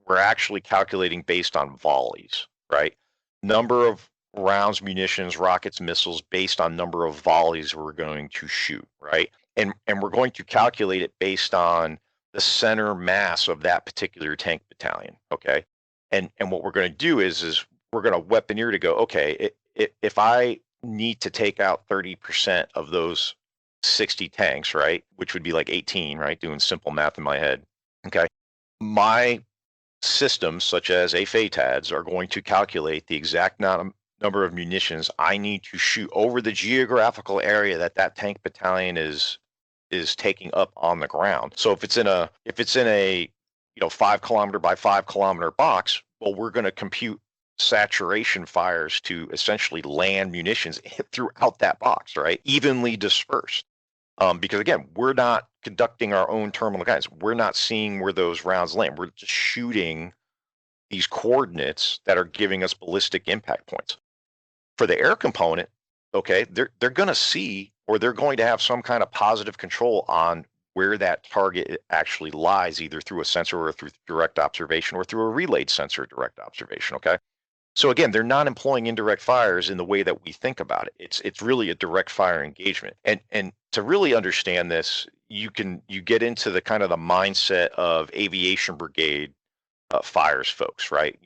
We're actually calculating based on volleys, right? Number of rounds, munitions, rockets, missiles based on number of volleys we're going to shoot, right? And we're going to calculate it based on the center mass of that particular tank battalion, okay? And what we're going to do is we're going to weaponeer to go, okay, if I need to take out 30% of those 60 tanks, right, which would be like 18, right, doing simple math in my head, okay, my systems, such as AFATADs, are going to calculate the exact number of munitions I need to shoot over the geographical area that tank battalion is taking up on the ground. So if it's in a 5 kilometer by 5 kilometer box, well, we're going to compute saturation fires to essentially land munitions throughout that box, right, evenly dispersed. Because again, we're not conducting our own terminal guidance. We're not seeing where those rounds land. We're just shooting these coordinates that are giving us ballistic impact points. For the air component, okay, they're going to see, or they're going to have some kind of positive control on where that target actually lies, either through a sensor or through direct observation or through a relayed sensor direct observation, okay? So again, they're not employing indirect fires in the way that we think about it. It's really a direct fire engagement. And to really understand this, you get into the kind of the mindset of aviation brigade fires folks, right?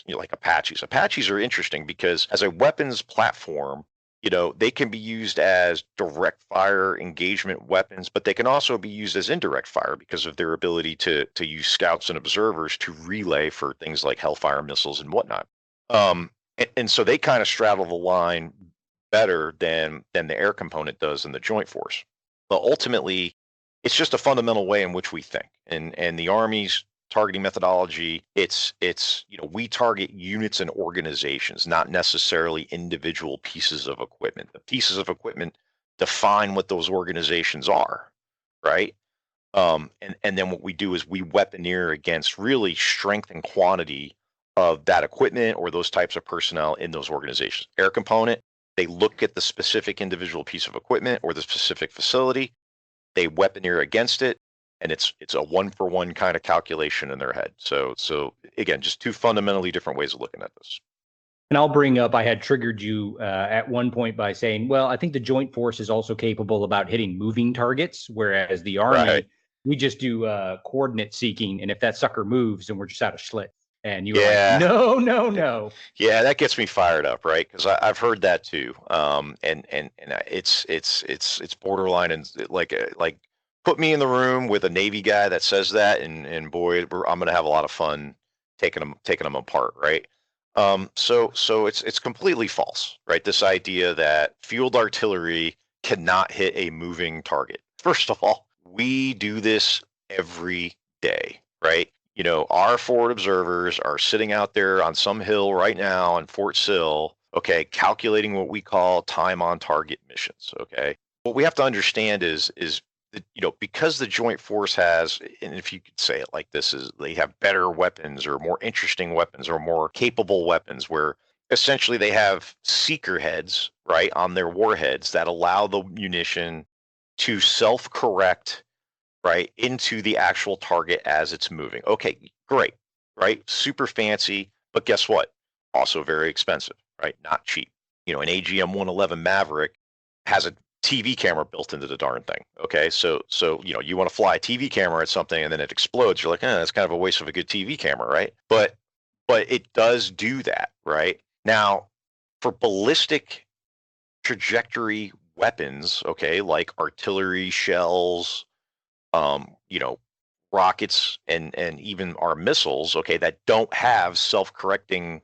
Like Apaches. Apaches are interesting because as a weapons platform, they can be used as direct fire engagement weapons, but they can also be used as indirect fire because of their ability to use scouts and observers to relay for things like Hellfire missiles and whatnot. And so they kind of straddle the line better than the air component does in the joint force. But ultimately, it's just a fundamental way in which we think. And the Army's targeting methodology, it's we target units and organizations, not necessarily individual pieces of equipment. The pieces of equipment define what those organizations are, right? And then what we do is we weaponeer against really strength and quantity of that equipment or those types of personnel in those organizations. Air component, they look at the specific individual piece of equipment or the specific facility, they weaponeer against it, and it's a one-for-one kind of calculation in their head. So again, just two fundamentally different ways of looking at this. And I'll bring up, I had triggered you at one point by saying, well, I think the joint force is also capable about hitting moving targets, whereas the Army, Right. we just do coordinate seeking. And if that sucker moves, then we're just out of Schlitz. And you were like, Yeah. no. Yeah, that gets me fired up, right? Because I've heard that too. And it's borderline and like put me in the room with a Navy guy that says that, and boy, I'm gonna have a lot of fun taking them apart, right? So it's completely false, right? This idea that field artillery cannot hit a moving target. First of all, we do this every day, right? You know, our forward observers are sitting out there on some hill right now in Fort Sill, okay, calculating what we call time on target missions, okay? What we have to understand is that, you know, because the Joint Force has, and if you could say it like this, is they have better weapons or more interesting weapons or more capable weapons where essentially they have seeker heads, right, on their warheads that allow the munition to self-correct, right, into the actual target as it's moving. Okay, great, right? Super fancy, but guess what? Also very expensive, right? Not cheap. You know, an AGM 111 Maverick has a TV camera built into the darn thing. Okay, so you know, you want to fly a TV camera at something and then it explodes. You're like, that's kind of a waste of a good TV camera, right? But it does do that, right? Now, for ballistic trajectory weapons, okay, like artillery shells, you know, rockets and even our missiles, okay, that don't have self-correcting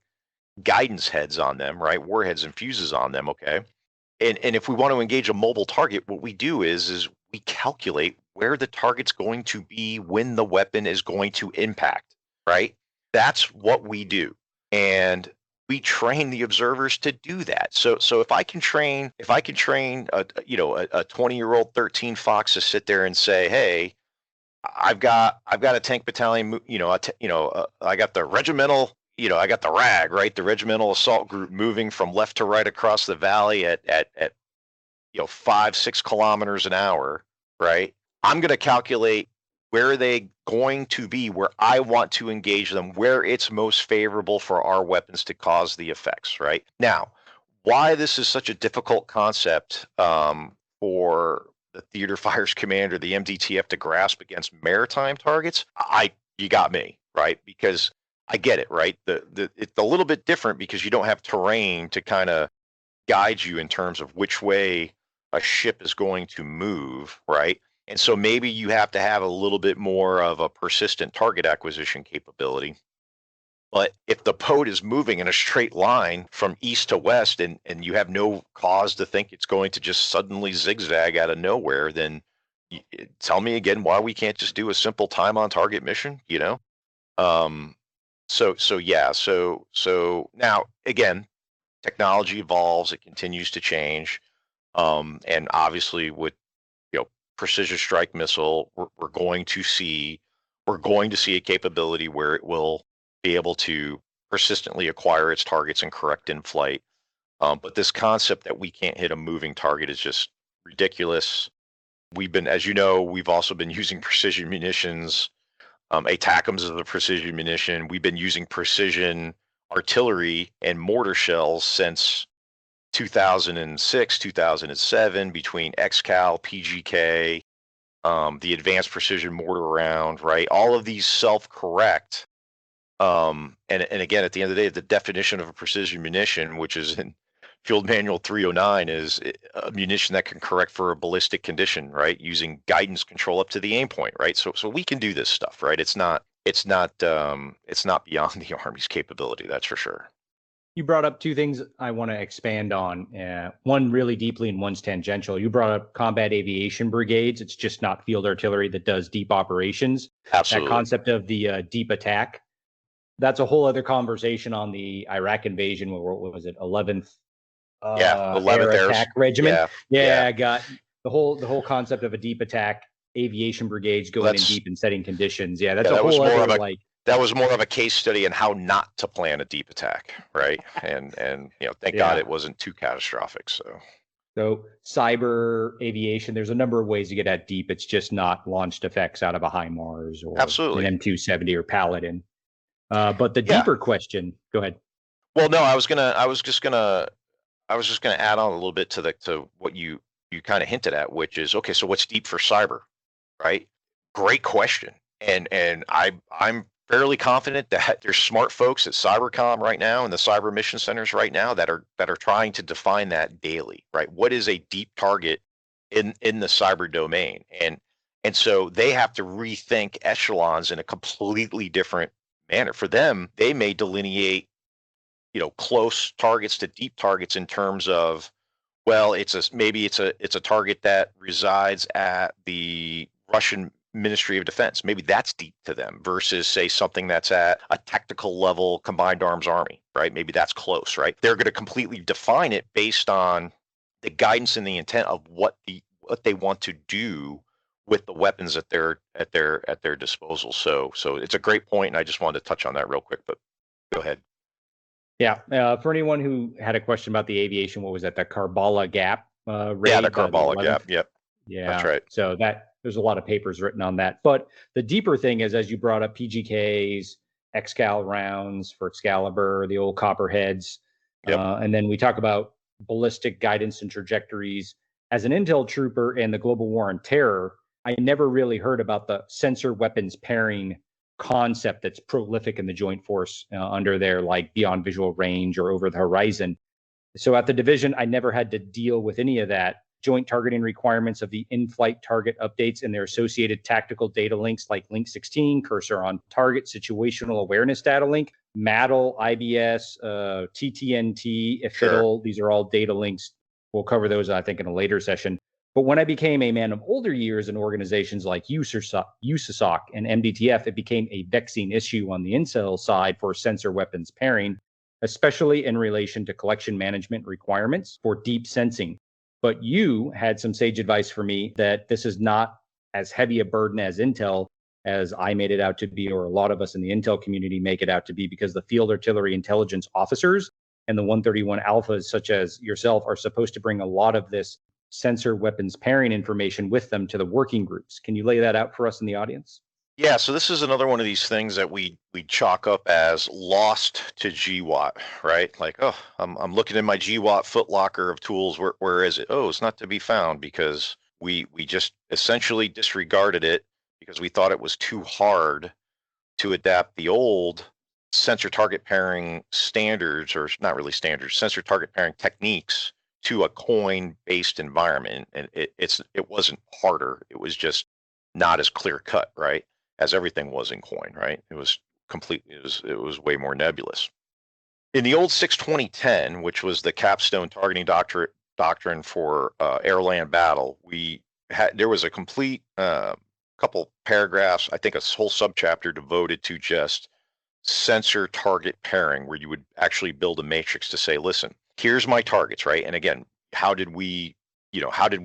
guidance heads on them, right? Warheads and fuses on them, okay. And if we want to engage a mobile target, what we do is we calculate where the target's going to be when the weapon is going to impact, right? That's what we do. And we train the observers to do that. So if I can train a, you know, a 20-year-old 13 Fox to sit there and say, hey, I've got a tank battalion, you know, I got the regimental, you know, I got the RAG, right, the regimental assault group moving from left to right across the valley at you know 5-6 kilometers an hour, right? I'm going to calculate where are they going to be, where I want to engage them, where it's most favorable for our weapons to cause the effects, right? Now, why this is such a difficult concept for the theater fires commander, the MDTF, to grasp against maritime targets, you got me, right? Because I get it, right? It's a little bit different because you don't have terrain to kind of guide you in terms of which way a ship is going to move, right? And so maybe you have to have a little bit more of a persistent target acquisition capability. But if the boat is moving in a straight line from east to west and you have no cause to think it's going to just suddenly zigzag out of nowhere, then tell me again why we can't just do a simple time on target mission, you know? So now again, technology evolves, it continues to change. And obviously with, you know, precision strike missile, we're going to see a capability where it will be able to persistently acquire its targets and correct in flight. But this concept that we can't hit a moving target is just ridiculous. We've been, as you know, we've also been using precision munitions. ATACMS is a precision munition. We've been using precision artillery and mortar shells since 2006, 2007, between XCAL, PGK, the advanced precision mortar round, right? All of these self-correct. And again, at the end of the day, the definition of a precision munition, which is in Field Manual 309, is a munition that can correct for a ballistic condition, right? Using guidance control up to the aim point, right? So we can do this stuff, right? It's not beyond the Army's capability, that's for sure. You brought up two things I want to expand on. One really deeply and one's tangential. You brought up combat aviation brigades. It's just not field artillery that does deep operations. Absolutely. That concept of the deep attack, that's a whole other conversation on the Iraq invasion. What was it? 11th 11th Air Attack Regiment. Yeah. I got the whole concept of a deep attack aviation brigades going in deep and setting conditions. Yeah, that's a whole other like. That was more of a case study in how not to plan a deep attack, right? And you know, thank God it wasn't too catastrophic. So cyber aviation, there's a number of ways to get at deep. It's just not launched effects out of a HIMARS or absolutely an M270 or Paladin. But the deeper question, go ahead. Well, no, I was just gonna add on a little bit to what you kind of hinted at, which is okay. So what's deep for cyber, right? Great question. And I'm fairly confident that there's smart folks at Cybercom right now and the cyber mission centers right now that are trying to define that daily, right? What is a deep target in the cyber domain? And so they have to rethink echelons in a completely different manner. For them, they may delineate, close targets to deep targets in terms of, well, maybe it's a target that resides at the Russian Ministry of Defense. Maybe that's deep to them versus, say, something that's at a tactical level combined arms army, right? Maybe that's close, right? They're going to completely define it based on the guidance and the intent of what they want to do with the weapons at their disposal. So it's a great point, and I just wanted to touch on that real quick. But go ahead. Yeah. For anyone who had a question about the aviation, what was that? The Karbala Gap raid? Yeah, the Karbala Gap. Yep. Yeah, that's right. So there's a lot of papers written on that. But the deeper thing is, as you brought up, PGKs, Excal rounds for Excalibur, the old Copperheads, Yep. And then we talk about ballistic guidance and trajectories. As an intel trooper in the global war on terror, I never really heard about the sensor weapons pairing concept that's prolific in the Joint Force under there, like beyond visual range or over the horizon. So at the division, I never had to deal with any of that. Joint targeting requirements of the in-flight target updates and their associated tactical data links like Link 16, cursor on target, situational awareness data link, MADL, IBS, TTNT, IFIDL. These are all data links. We'll cover those, I think, in a later session. But when I became a man of older years in organizations like USASOC and MDTF, it became a vexing issue on the intel side for sensor weapons pairing, especially in relation to collection management requirements for deep sensing. But you had some sage advice for me that this is not as heavy a burden as intel as I made it out to be, or a lot of us in the intel community make it out to be, because the field artillery intelligence officers and the 131 alphas, such as yourself, are supposed to bring a lot of this sensor weapons pairing information with them to the working groups. Can you lay that out for us in the audience? Yeah, so this is another one of these things that we chalk up as lost to GWAT, right? Like, oh, I'm looking in my GWAT footlocker of tools. Where is it? Oh, it's not to be found, because we just essentially disregarded it because we thought it was too hard to adapt the old sensor target pairing standards, or not really standards, sensor target pairing techniques to a coin-based environment. And it wasn't harder. It was just not as clear cut, right, as everything was in coin, right? It was way more nebulous. In the old 62010, which was the capstone targeting doctrine for AirLand battle, there was a complete couple paragraphs, I think a whole subchapter devoted to just sensor target pairing, where you would actually build a matrix to say, listen, here's my targets, right? And again, how did we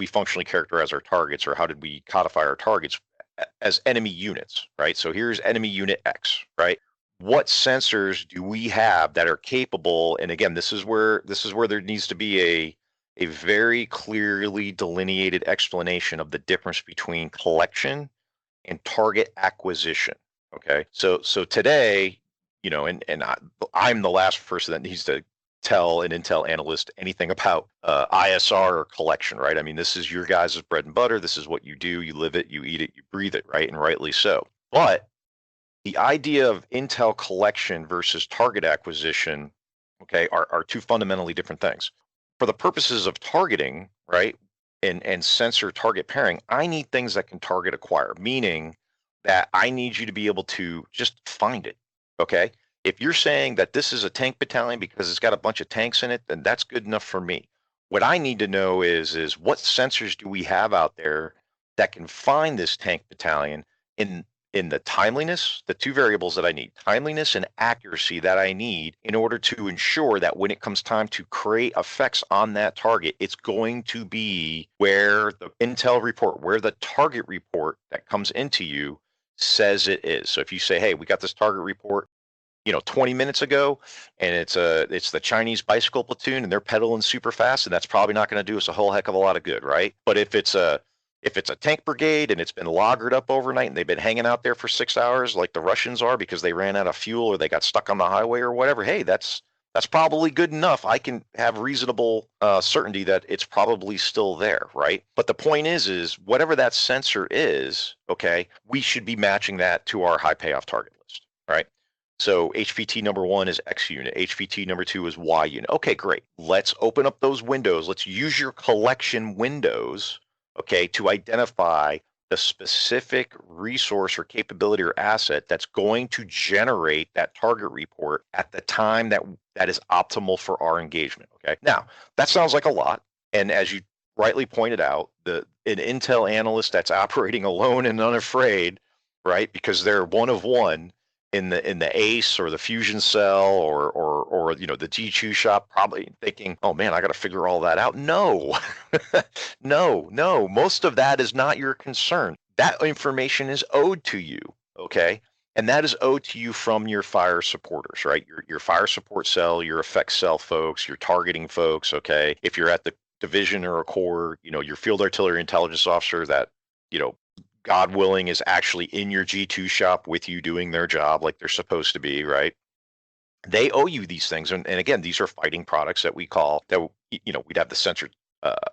functionally characterize our targets, or how did we codify our targets as enemy units, right? So here's enemy unit X, right? What sensors do we have that are capable? And again, this is where there needs to be a very clearly delineated explanation of the difference between collection and target acquisition. Okay, so today, and I'm the last person that needs to tell an intel analyst anything about ISR or collection, right? I mean, this is your guys' bread and butter. This is what you do. You live it, you eat it, you breathe it, right? And rightly so. But the idea of intel collection versus target acquisition, okay, are two fundamentally different things. For the purposes of targeting, right, and sensor target pairing, I need things that can target acquire, meaning that I need you to be able to just find it, okay? If you're saying that this is a tank battalion because it's got a bunch of tanks in it, then that's good enough for me. What I need to know is what sensors do we have out there that can find this tank battalion in the timeliness, the two variables that I need, timeliness and accuracy, that I need in order to ensure that when it comes time to create effects on that target, it's going to be where the intel report, where the target report that comes into you says it is. So if you say, hey, we got this target report 20 minutes ago, and it's the Chinese bicycle platoon and they're pedaling super fast, and that's probably not going to do us a whole heck of a lot of good, right? But if it's a tank brigade and it's been lagered up overnight and they've been hanging out there for 6 hours like the Russians are because they ran out of fuel or they got stuck on the highway or whatever, hey, that's probably good enough. I can have reasonable certainty that it's probably still there, right? But the point is whatever that sensor is, okay, we should be matching that to our high payoff target list, right? So HVT number 1 is X unit. HVT number 2 is Y unit. Okay, great. Let's open up those windows. Let's use your collection windows, okay, to identify the specific resource or capability or asset that's going to generate that target report at the time that is optimal for our engagement. Okay. Now, that sounds like a lot. And as you rightly pointed out, an Intel analyst that's operating alone and unafraid, right? Because they're one of one in the ACE or the Fusion Cell or the G2 shop, probably thinking, oh man, I got to figure all that out. No, no, most of that is not your concern. That information is owed to you, okay? And that is owed to you from your fire supporters, right? Your fire support cell, your effects cell folks, your targeting folks, okay? If you're at the division or a corps, your field artillery intelligence officer that, God willing, is actually in your G2 shop with you doing their job like they're supposed to be, right? They owe you these things. And again, these are fighting products that we call that, we'd have the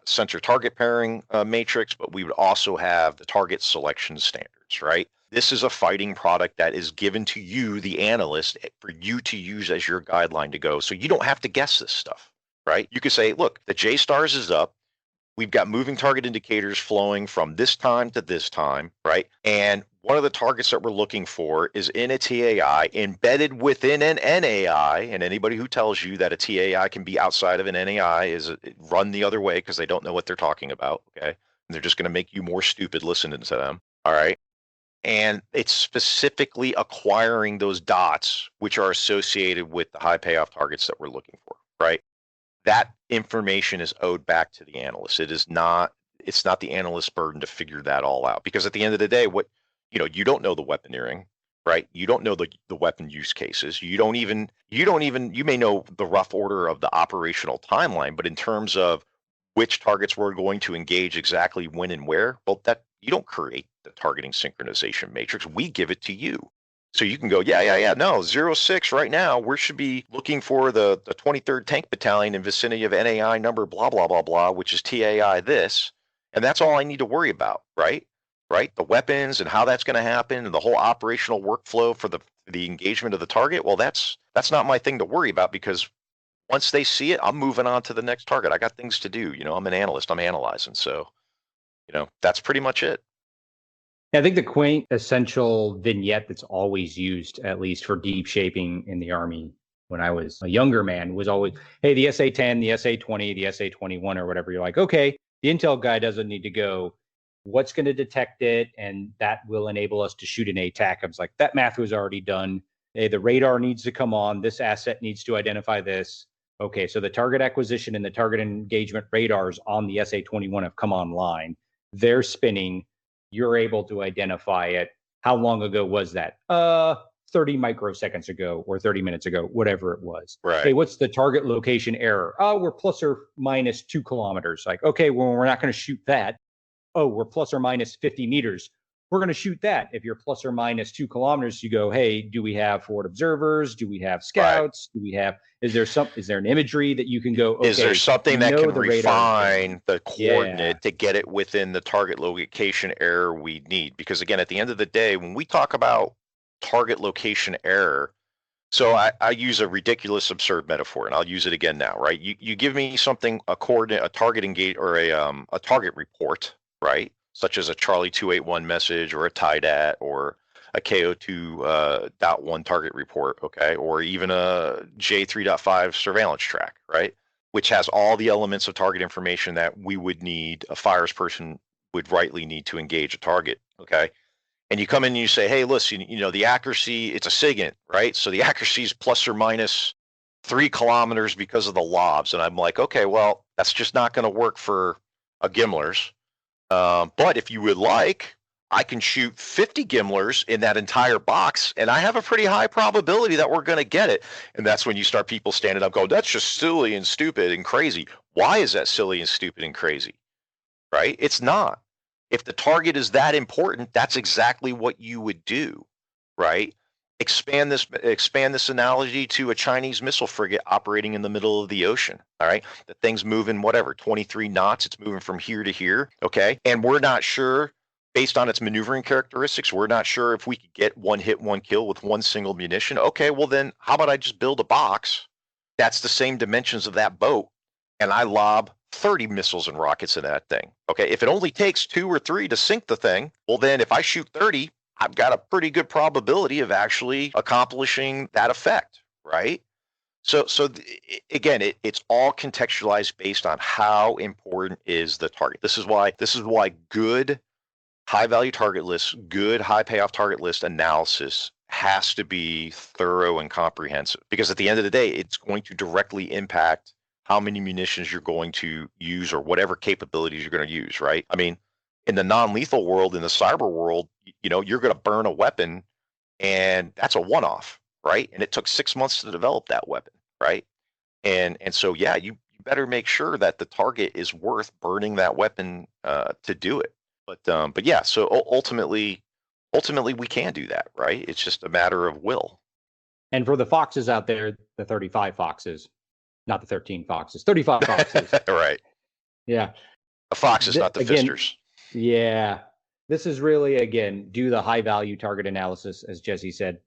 sensor target pairing matrix, but we would also have the target selection standards, right? This is a fighting product that is given to you, the analyst, for you to use as your guideline to go. So you don't have to guess this stuff, right? You could say, look, the J-stars is up. We've got moving target indicators flowing from this time to this time, right? And one of the targets that we're looking for is in a TAI embedded within an NAI. And anybody who tells you that a TAI can be outside of an NAI is run the other way because they don't know what they're talking about, okay? And they're just going to make you more stupid listening to them, all right? And it's specifically acquiring those dots which are associated with the high payoff targets that we're looking for, right? That information is owed back to the analyst. It's not the analyst's burden to figure that all out, because at the end of the day, you don't know the weaponeering, right? You don't know the weapon use cases. You may know the rough order of the operational timeline, but in terms of which targets we're going to engage exactly when and where, well, that you don't create the targeting synchronization matrix. We give it to you. So you can go, no, 06 right now, we should be looking for the 23rd Tank Battalion in vicinity of NAI number blah, blah, blah, blah, which is TAI this. And that's all I need to worry about, right? Right? The weapons and how that's going to happen and the whole operational workflow for the engagement of the target. Well, that's not my thing to worry about, because once they see it, I'm moving on to the next target. I got things to do. I'm an analyst. I'm analyzing. So, that's pretty much it. I think the quaint essential vignette that's always used, at least for deep shaping in the Army when I was a younger man, was always, hey, the SA-10, the SA-20, the SA-21 or whatever. You're like, okay, the intel guy doesn't need to go. What's going to detect it? And that will enable us to shoot an ATAC. I was like, that math was already done. Hey, the radar needs to come on. This asset needs to identify this. Okay, so the target acquisition and the target engagement radars on the SA-21 have come online. They're spinning. You're able to identify it. How long ago was that? 30 microseconds ago or 30 minutes ago, whatever it was. Right. Hey, what's the target location error? Oh, we're plus or minus 2 kilometers. Like, okay, well, we're not going to shoot that. Oh, we're plus or minus 50 meters. We're going to shoot that. If you're plus or minus 2 kilometers, you go, hey, do we have forward observers? Do we have scouts? Right. Do we have, is there an imagery that you can go, okay, is there something that can refine the coordinate to get it within the target location error we need? Because again, at the end of the day, when we talk about target location error, so I use a ridiculous, absurd metaphor, and I'll use it again now, right? You give me something, a coordinate, a target engage, or a target report, right? Such as a Charlie 281 message or a TIDAT or a KO2.1 target report, okay? Or even a J3.5 surveillance track, right? Which has all the elements of target information that we would need, a fires person would rightly need to engage a target, okay? And you come in and you say, hey, listen, the accuracy, it's a SIGINT, right? So the accuracy is plus or minus 3 kilometers because of the lobs. And I'm like, okay, well, that's just not going to work for a Gimler's. But if you would like, I can shoot 50 Gimlers in that entire box, and I have a pretty high probability that we're going to get it. And that's when you start people standing up going, that's just silly and stupid and crazy. Why is that silly and stupid and crazy? Right? It's not. If the target is that important, that's exactly what you would do, right? Expand this analogy to a Chinese missile frigate operating in the middle of the ocean. All right, the thing's moving 23 knots. It's moving from here to here. Okay, and we're not sure, based on its maneuvering characteristics, we're not sure if we could get one hit, one kill with one single munition. Okay, well then how about I just build a box that's the same dimensions of that boat and I lob 30 missiles and rockets in that thing. Okay, if it only takes 2 or 3 to sink the thing, well then if I shoot 30, I've got a pretty good probability of actually accomplishing that effect, right? So again, it's all contextualized based on how important is the target. This is why good high value target lists, good high payoff target list analysis has to be thorough and comprehensive, because at the end of the day, it's going to directly impact how many munitions you're going to use or whatever capabilities you're going to use, right? I mean, in the non-lethal world, in the cyber world, you're going to burn a weapon and that's a one-off, right? And it took 6 months to develop that weapon, right? And so yeah, you better make sure that the target is worth burning that weapon to do it. But yeah, so ultimately we can do that, right? It's just a matter of will. And for the foxes out there, the 35 foxes, not the 13 foxes, 35 foxes. Right. Yeah. The foxes, not the fisters. Yeah. This is really, again, do the high value target analysis, as Jesse said,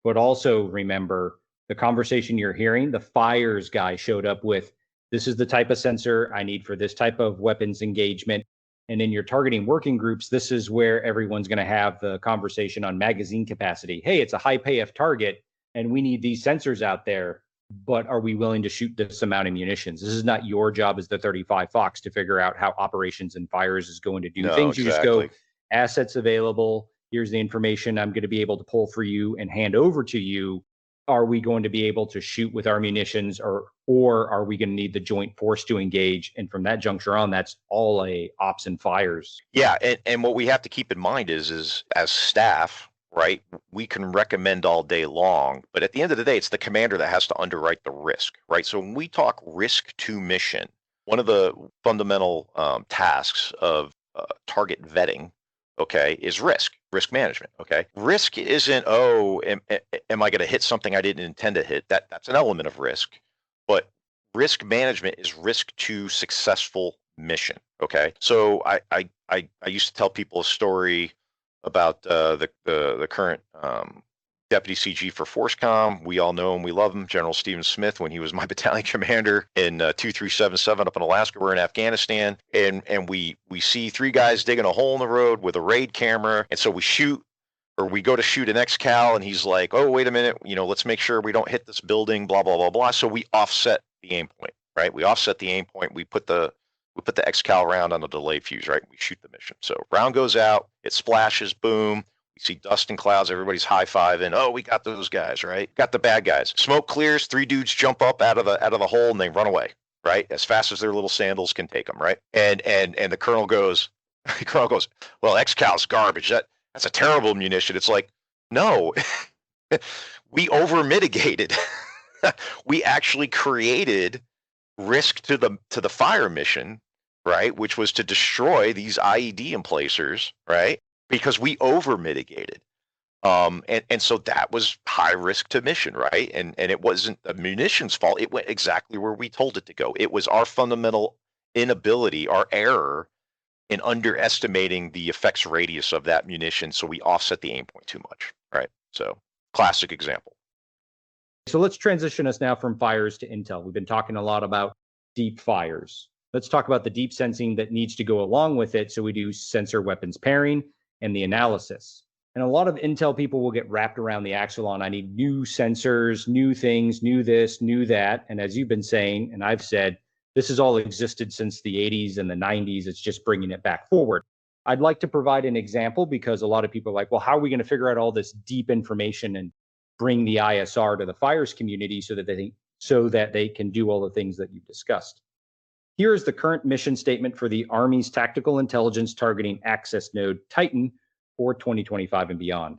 but also remember the conversation you're hearing. The fires guy showed up with, this is the type of sensor I need for this type of weapons engagement. And in your targeting working groups, this is where everyone's going to have the conversation on magazine capacity. Hey, it's a high payoff target and we need these sensors out there, but are we willing to shoot this amount of munitions? This is not your job as the 35 Fox to figure out how operations and fires is going to do things. Exactly. You just go, assets available. Here's the information I'm going to be able to pull for you and hand over to you. Are we going to be able to shoot with our munitions, or are we going to need the joint force to engage? And from that juncture on, that's all a ops and fires. Yeah, and what we have to keep in mind is as staff, right, we can recommend all day long, but at the end of the day, it's the commander that has to underwrite the risk, right? So when we talk risk to mission, one of the fundamental tasks of target vetting, okay, is risk management. Okay, risk isn't, am I going to hit something I didn't intend to hit? That's an element of risk, but risk management is risk to successful mission. Okay, so I used to tell people a story about the current Deputy CG for ForceCom. We all know him, we love him, General Stephen Smith, when he was my battalion commander in 2377 up in Alaska. We're in Afghanistan, and we see 3 guys digging a hole in the road with a raid camera, and so we shoot, or we go to shoot an XCal, and he's like, oh, wait a minute, let's make sure we don't hit this building, blah, blah, blah, blah. So we offset the aim point, right? We offset the aim point. We put the XCal round on the delay fuse, right? We shoot the mission. So round goes out, it splashes, boom. We see dust and clouds, everybody's high-fiving. Oh, we got those guys, right? Got the bad guys. Smoke clears, 3 dudes jump up out of the hole and they run away, right? As fast as their little sandals can take them, right? And the colonel goes, well, XCal's garbage. That's a terrible munition. It's like, no, we over mitigated. We actually created risk to the fire mission, right? Which was to destroy these IED emplacers, right? Because we over mitigated. And so that was high risk to mission, right? And it wasn't the munitions fault. It went exactly where we told it to go. It was our fundamental inability, our error in underestimating the effects radius of that munition. So we offset the aim point too much, right? So classic example. So let's transition us now from fires to intel. We've been talking a lot about deep fires. Let's talk about the deep sensing that needs to go along with it. So we do sensor weapons pairing and the analysis. And a lot of intel people will get wrapped around the axle on, I need new sensors, new things, new this, new that. And as you've been saying, and I've said, this has all existed since the 80s and the 90s. It's just bringing it back forward. I'd like to provide an example because a lot of people are like, well, how are we going to figure out all this deep information and bring the ISR to the fires community so that they can do all the things that you've discussed? Here is the current mission statement for the Army's Tactical Intelligence Targeting Access Node, Titan, for 2025 and beyond.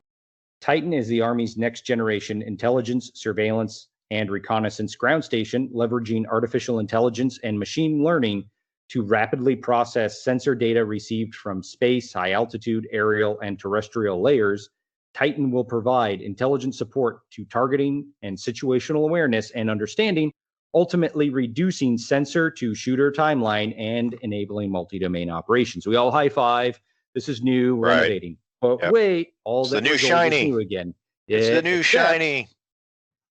Titan is the Army's next generation intelligence, surveillance, and reconnaissance ground station, leveraging artificial intelligence and machine learning to rapidly process sensor data received from space, high altitude, aerial, and terrestrial layers. Titan will provide intelligence support to targeting and situational awareness and understanding, ultimately reducing sensor to shooter timeline and enabling multi-domain operations. We all high five. This is new, Right. renovating. But Yep. wait, all It's that the new was old is shiny. new again. It's the new Except, shiny.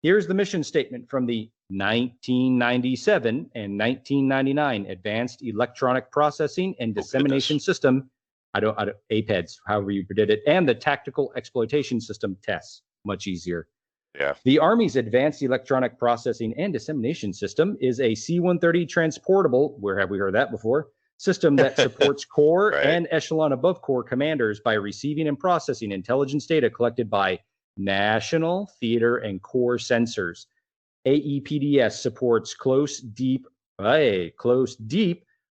here's the mission statement from the 1997 and 1999 Advanced Electronic Processing and Dissemination System. I don't APEDS, however you did it, and the Tactical Exploitation System tests. Much easier. Yeah. The Army's Advanced Electronic Processing and Dissemination System is a C-130 transportable, where have we heard that before, system that supports corps Right. and echelon above corps commanders by receiving and processing intelligence data collected by national, theater, and corps sensors. AEPDS supports close, deep,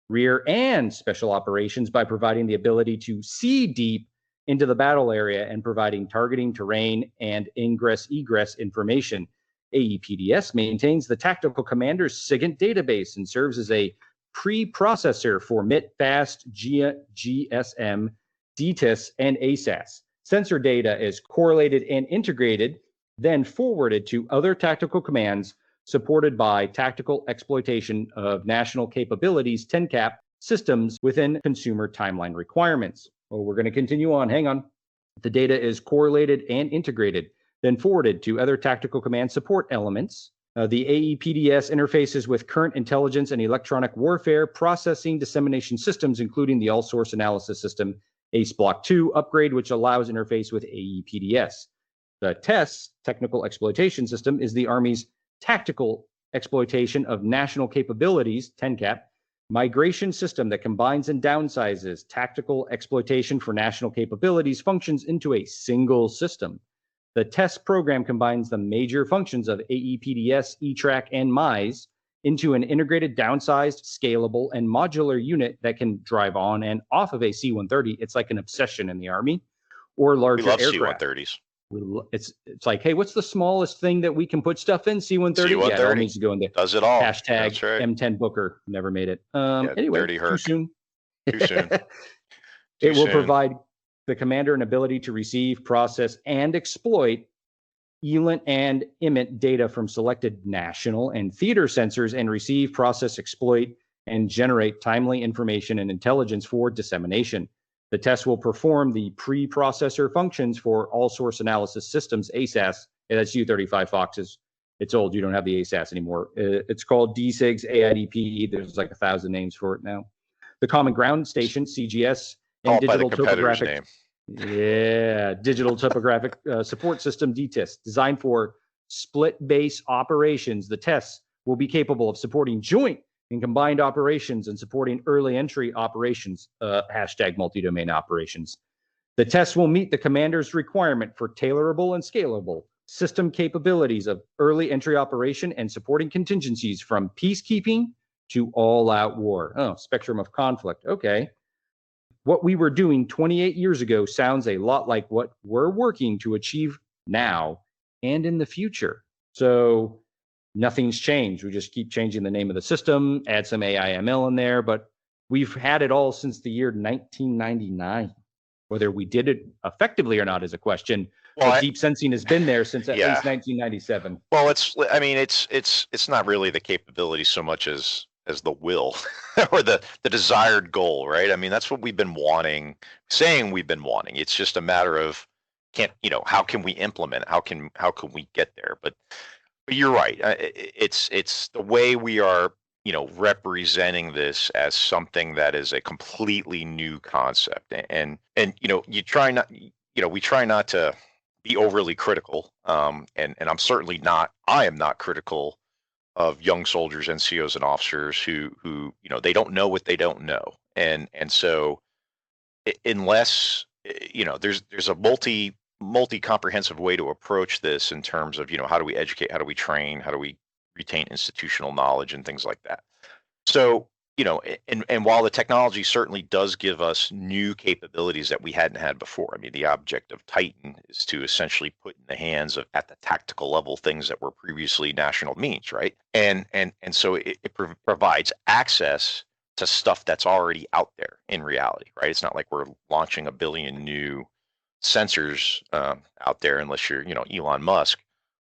rear, and special operations by providing the ability to see deep into the battle area and providing targeting, terrain, and ingress-egress information. AEPDS maintains the tactical commander's SIGINT database and serves as a pre-processor for MIT, FAST, GSM, DTIS, and ASAS. Sensor data is correlated and integrated, then forwarded to other tactical commands supported by Tactical Exploitation of National Capabilities 10-cap systems within consumer timeline requirements. Well, we're going to continue on. Hang on. The data is correlated and integrated, then forwarded to other tactical command support elements. The AEPDS interfaces with current intelligence and electronic warfare processing dissemination systems, including the all-source analysis system ACE Block 2 upgrade, which allows interface with AEPDS. The TESS, Technical Exploitation System, is the Army's Tactical Exploitation of National Capabilities, 10-cap, migration system that combines and downsizes tactical exploitation for national capabilities functions into a single system. The TESS program combines the major functions of AEPDS, ETRAC, and MISE into an integrated, downsized, scalable, and modular unit that can drive on and off of a C-130. It's like an obsession in the Army, or larger aircraft. We love C-130s. It's like, hey, what's the smallest thing that we can put stuff in? C-130? C-130. Yeah, it all needs to go in there. Does it all. Hashtag That's right. M10 Booker. Never made it. Anyway, Dirty Herc. Too soon. Too soon. It will provide the commander an ability to receive, process, and exploit ELINT and IMINT data from selected national and theater sensors and receive, process, exploit, and generate timely information and intelligence for dissemination. The test will perform the pre-processor functions for all source analysis systems, ASAS. Yeah, that's U-35 Foxes. It's old. You don't have the ASAS anymore. It's called DSIGs, AIDP. There's like 1,000 names for it now. The Common Ground Station, CGS, and Digital Topographic. Name. Yeah, Digital Topographic Support System, DTIS, designed for split base operations. The tests will be capable of supporting joint and combined operations and supporting early entry operations, hashtag multi-domain operations. The tests will meet the commander's requirement for tailorable and scalable system capabilities of early entry operation and supporting contingencies from peacekeeping to all-out war. Oh, spectrum of conflict. Okay. What we were doing 28 years ago sounds a lot like what we're working to achieve now and in the future. So nothing's changed. We just keep changing the name of the system, add some AI/ML in there, but we've had it all since the year 1999. Whether we did it effectively or not is a question. Well, but deep sensing has been there since at least 1997. Well, it's not really the capability so much as the will or the desired goal, right? I mean, that's what we've been wanting, saying we've been wanting. It's just a matter of how can we implement? How can we get there? But you're right. It's the way we are, representing this as something that is a completely new concept, and we try not to be overly critical. And I'm certainly not. I am not critical of young soldiers, NCOs, and officers who they don't know what they don't know, and so unless there's a multi-comprehensive way to approach this in terms of how do we educate, how do we train, how do we retain institutional knowledge and things like that. So and while the technology certainly does give us new capabilities that we hadn't had before, I mean, the object of Titan is to essentially put in the hands of, at the tactical level, things that were previously national means, right? And so it provides access to stuff that's already out there in reality, right? It's not like we're launching a billion new sensors out there, unless you're Elon Musk,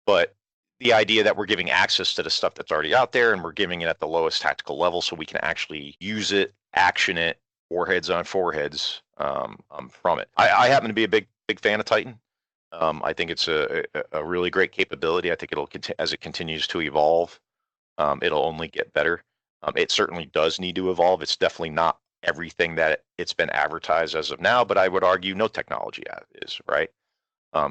but the idea that we're giving access to the stuff that's already out there, and we're giving it at the lowest tactical level so we can actually use it, action it, warheads on foreheads from it. I happen to be a big fan of Titan. I think it's a really great capability. I think it'll as it continues to evolve, it'll only get better. It certainly does need to evolve. It's definitely not everything that it's been advertised as of now, but I would argue no technology is, right.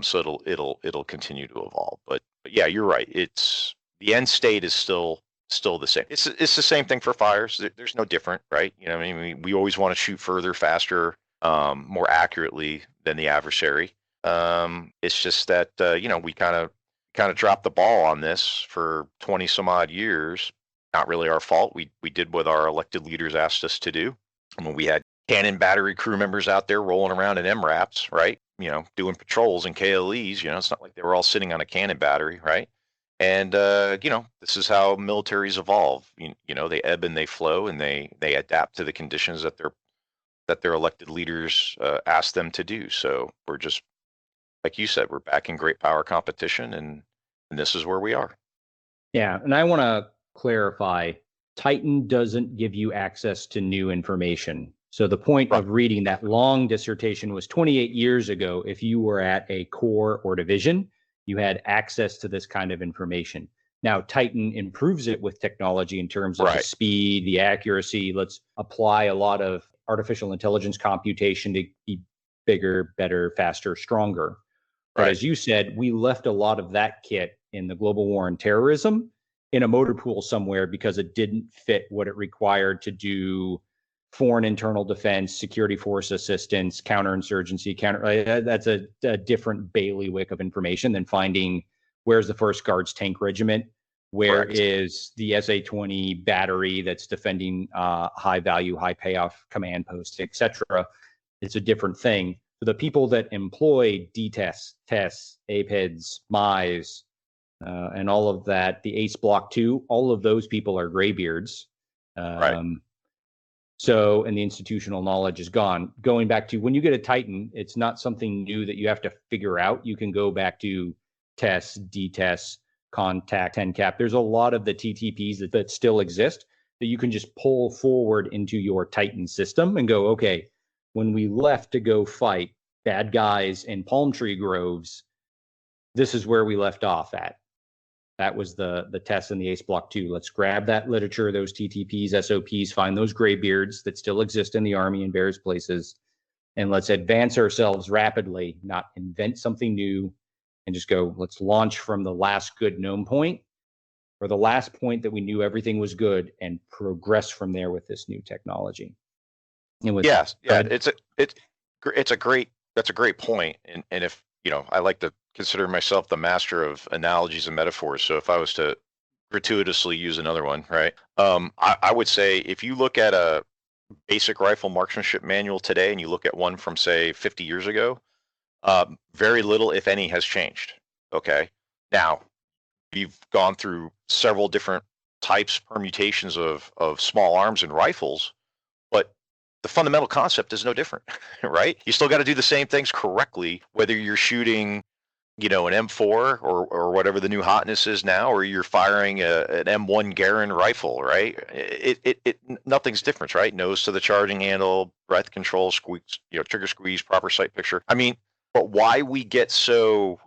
So it'll continue to evolve. But yeah, you're right. It's the end state is still the same. It's the same thing for fires. There's no different, right? You know, I mean, we always want to shoot further, faster, more accurately than the adversary. It's just that we kind of dropped the ball on this for 20 some odd years. Not really our fault. We did what our elected leaders asked us to do. I mean, we had cannon battery crew members out there rolling around in MRAPs, right? Doing patrols and KLEs. It's not like they were all sitting on a cannon battery, right? And this is how militaries evolve. They ebb and they flow, and they adapt to the conditions that their elected leaders ask them to do. So we're just, like you said, we're back in great power competition, and this is where we are. Yeah, and I want to clarify, Titan doesn't give you access to new information. So the point of reading that long dissertation was 28 years ago. If you were at a corps or division, you had access to this kind of information. Now, Titan improves it with technology in terms of the speed, the accuracy. Let's apply a lot of artificial intelligence computation to be bigger, better, faster, stronger. But as you said, we left a lot of that kit in the global war on terrorism in a motor pool somewhere because it didn't fit what it required to do foreign internal defense, security force assistance, counterinsurgency, that's a different bailiwick of information than finding where's the 1st Guards Tank Regiment, where is the SA-20 battery that's defending high value, high payoff command posts, etc. It's a different thing. So the people that employ DTES, TES, APEDS, MIs, and all of that, the ACE Block 2, all of those people are graybeards. So, and the institutional knowledge is gone. Going back to when you get a Titan, it's not something new that you have to figure out. You can go back to TES, DTES, Contact, 10-cap. There's a lot of the TTPs that still exist that you can just pull forward into your Titan system and go, okay, when we left to go fight bad guys in palm tree groves, this is where we left off at. That was the TES and the ACE Block 2. Let's grab that literature, those TTPs, SOPs, find those graybeards that still exist in the Army in various places, and let's advance ourselves rapidly, not invent something new, and just go, let's launch from the last good known point, or the last point that we knew everything was good, and progress from there with this new technology. And that's a great point. And if I like to consider myself the master of analogies and metaphors. So if I was to gratuitously use another one, right? I would say if you look at a basic rifle marksmanship manual today and you look at one from say 50 years ago, very little, if any, has changed. Okay. Now, we've gone through several different types, permutations of small arms and rifles, but the fundamental concept is no different, right? You still got to do the same things correctly, whether you're shooting, an M4 or whatever the new hotness is now, or you're firing an M1 Garand rifle, right? Nothing's different, right? Nose to the charging handle, breath control, squeeze, trigger squeeze, proper sight picture. I mean, but why we get so,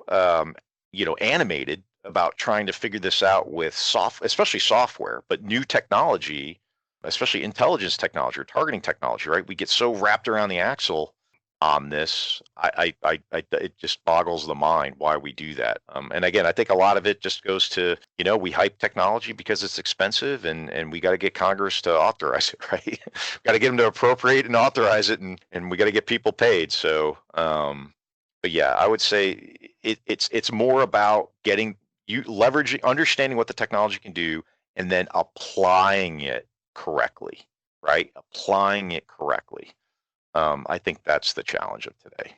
animated about trying to figure this out with especially software, but new technology, especially intelligence technology or targeting technology, right? We get so wrapped around the axle on this. It just boggles the mind why we do that. And again, I think a lot of it just goes to, we hype technology because it's expensive, and we got to get Congress to authorize it, right? Got to get them to appropriate and authorize it, and we got to get people paid. So, but yeah, I would say it's more about leveraging, understanding what the technology can do, and then applying it correctly, right? Applying it correctly. I think that's the challenge of today.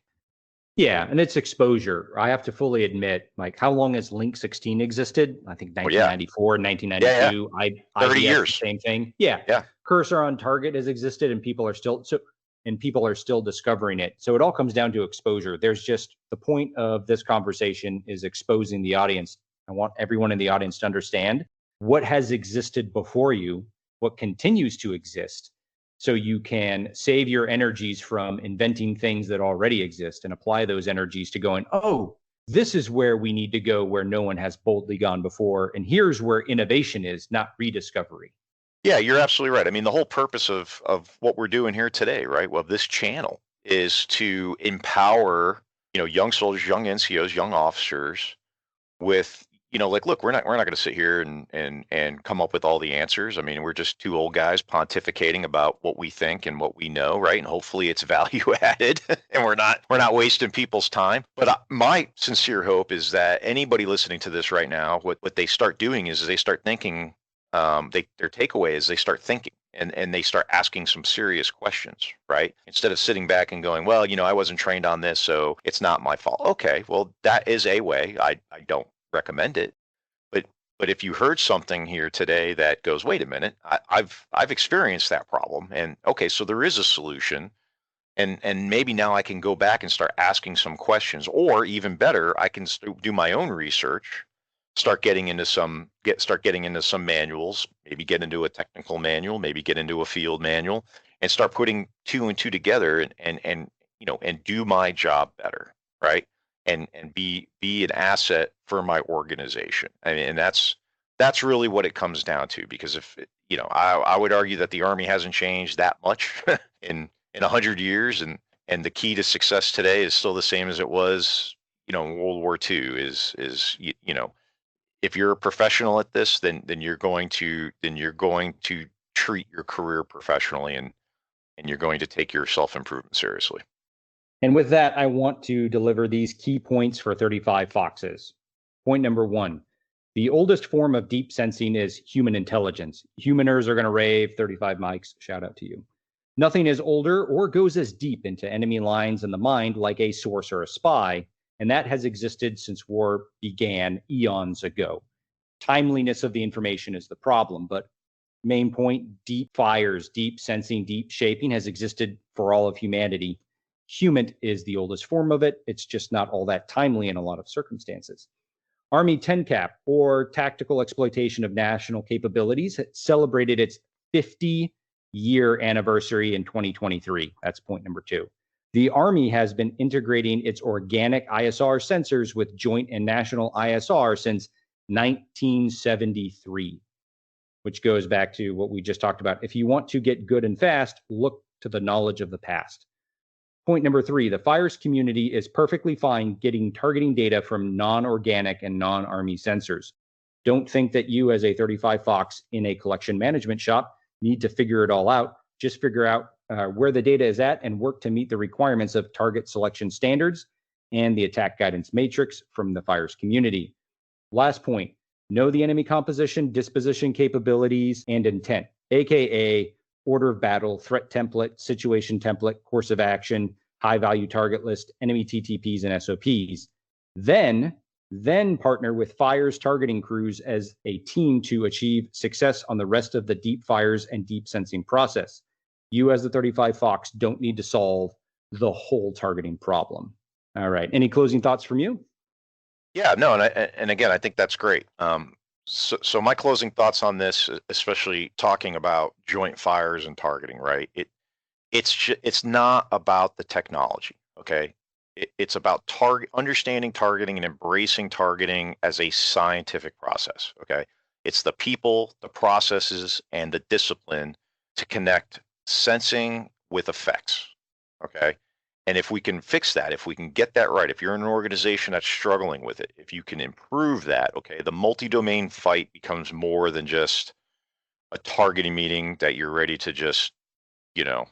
Yeah, and it's exposure. I have to fully admit, like, how long has Link 16 existed? I think 1994, 1992. Yeah. 30 years. Same thing. Yeah. Cursor on target has existed, and people are still discovering it. So it all comes down to exposure. There's just the point of this conversation is exposing the audience. I want everyone in the audience to understand what has existed before you, what continues to exist, so you can save your energies from inventing things that already exist and apply those energies to going, oh, this is where we need to go, where no one has boldly gone before. And here's where innovation is, not rediscovery. Yeah, you're absolutely right. I mean, the whole purpose of what we're doing here today, right? Well, this channel is to empower, young soldiers, young NCOs, young officers with, like, look, we're not going to sit here and come up with all the answers. I mean, we're just two old guys pontificating about what we think and what we know, right? And hopefully it's value added and we're not wasting people's time. But my sincere hope is that anybody listening to this right now, what they start doing is they start thinking, their takeaway is they start thinking and they start asking some serious questions, right? Instead of sitting back and going, well, I wasn't trained on this, so it's not my fault. Okay, well, that is a way. I don't recommend it. But if you heard something here today that goes, wait a minute, I've experienced that problem, and okay, so there is a solution, and maybe now I can go back and start asking some questions, or even better, I can do my own research, start getting into some manuals, maybe get into a technical manual, maybe get into a field manual, and start putting two and two together and do my job better, right? And be an asset for my organization. I mean, and that's really what it comes down to, because if I would argue that the Army hasn't changed that much in 100 years, and the key to success today is still the same as it was in World War II. Is if you're a professional at this, then you're going to treat your career professionally, and you're going to take your self-improvement seriously. And with that, I want to deliver these key points for 35 Foxes. Point number 1, the oldest form of deep sensing is human intelligence. Humaners are going to rave. 35 mics, shout out to you. Nothing is older or goes as deep into enemy lines in the mind like a source or a spy, and that has existed since war began eons ago. Timeliness of the information is the problem, but main point, deep fires, deep sensing, deep shaping has existed for all of humanity. Human is the oldest form of it. It's just not all that timely in a lot of circumstances. Army 10-cap, or tactical exploitation of national capabilities, celebrated its 50-year anniversary in 2023. That's point number 2. The Army has been integrating its organic ISR sensors with joint and national ISR since 1973, which goes back to what we just talked about. If you want to get good and fast, look to the knowledge of the past. Point number 3, the fires community is perfectly fine getting targeting data from non-organic and non-Army sensors. Don't think that you, as a 35 Fox in a collection management shop, need to figure it all out. Just figure out where the data is at and work to meet the requirements of target selection standards and the attack guidance matrix from the fires community. Last point, know the enemy composition, disposition capabilities, and intent, aka order of battle, threat template, situation template, course of action, high value target list, enemy TTPs and SOPs. Then partner with fires targeting crews as a team to achieve success on the rest of the deep fires and deep sensing process. You, as the 35 Fox, don't need to solve the whole targeting problem. All right. Any closing thoughts from you? Yeah, no, and again, I think that's great. So my closing thoughts on this, especially talking about joint fires and targeting, right? It's not about the technology, okay? It's about understanding targeting and embracing targeting as a scientific process, okay? It's the people, the processes, and the discipline to connect sensing with effects, okay? And if we can fix that, if we can get that right, if you're in an organization that's struggling with it, if you can improve that, okay, the multi-domain fight becomes more than just a targeting meeting that you're ready to just, you're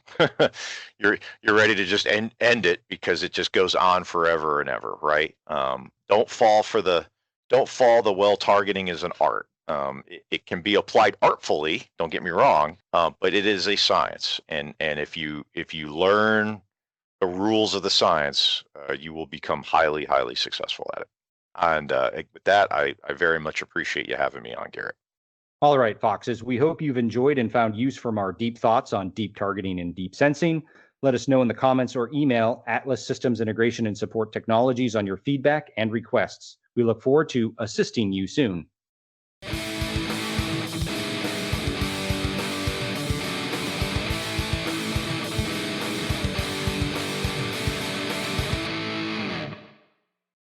ready to just end it because it just goes on forever and ever, right? Don't fall the well, targeting is an art. It can be applied artfully, don't get me wrong, but it is a science. And if you learn the rules of the science, you will become highly, highly successful at it. And with that, I very much appreciate you having me on, Garrett. All right, Foxes, we hope you've enjoyed and found use from our deep thoughts on deep targeting and deep sensing. Let us know in the comments or email Atlas Systems Integration and Support Technologies on your feedback and requests. We look forward to assisting you soon.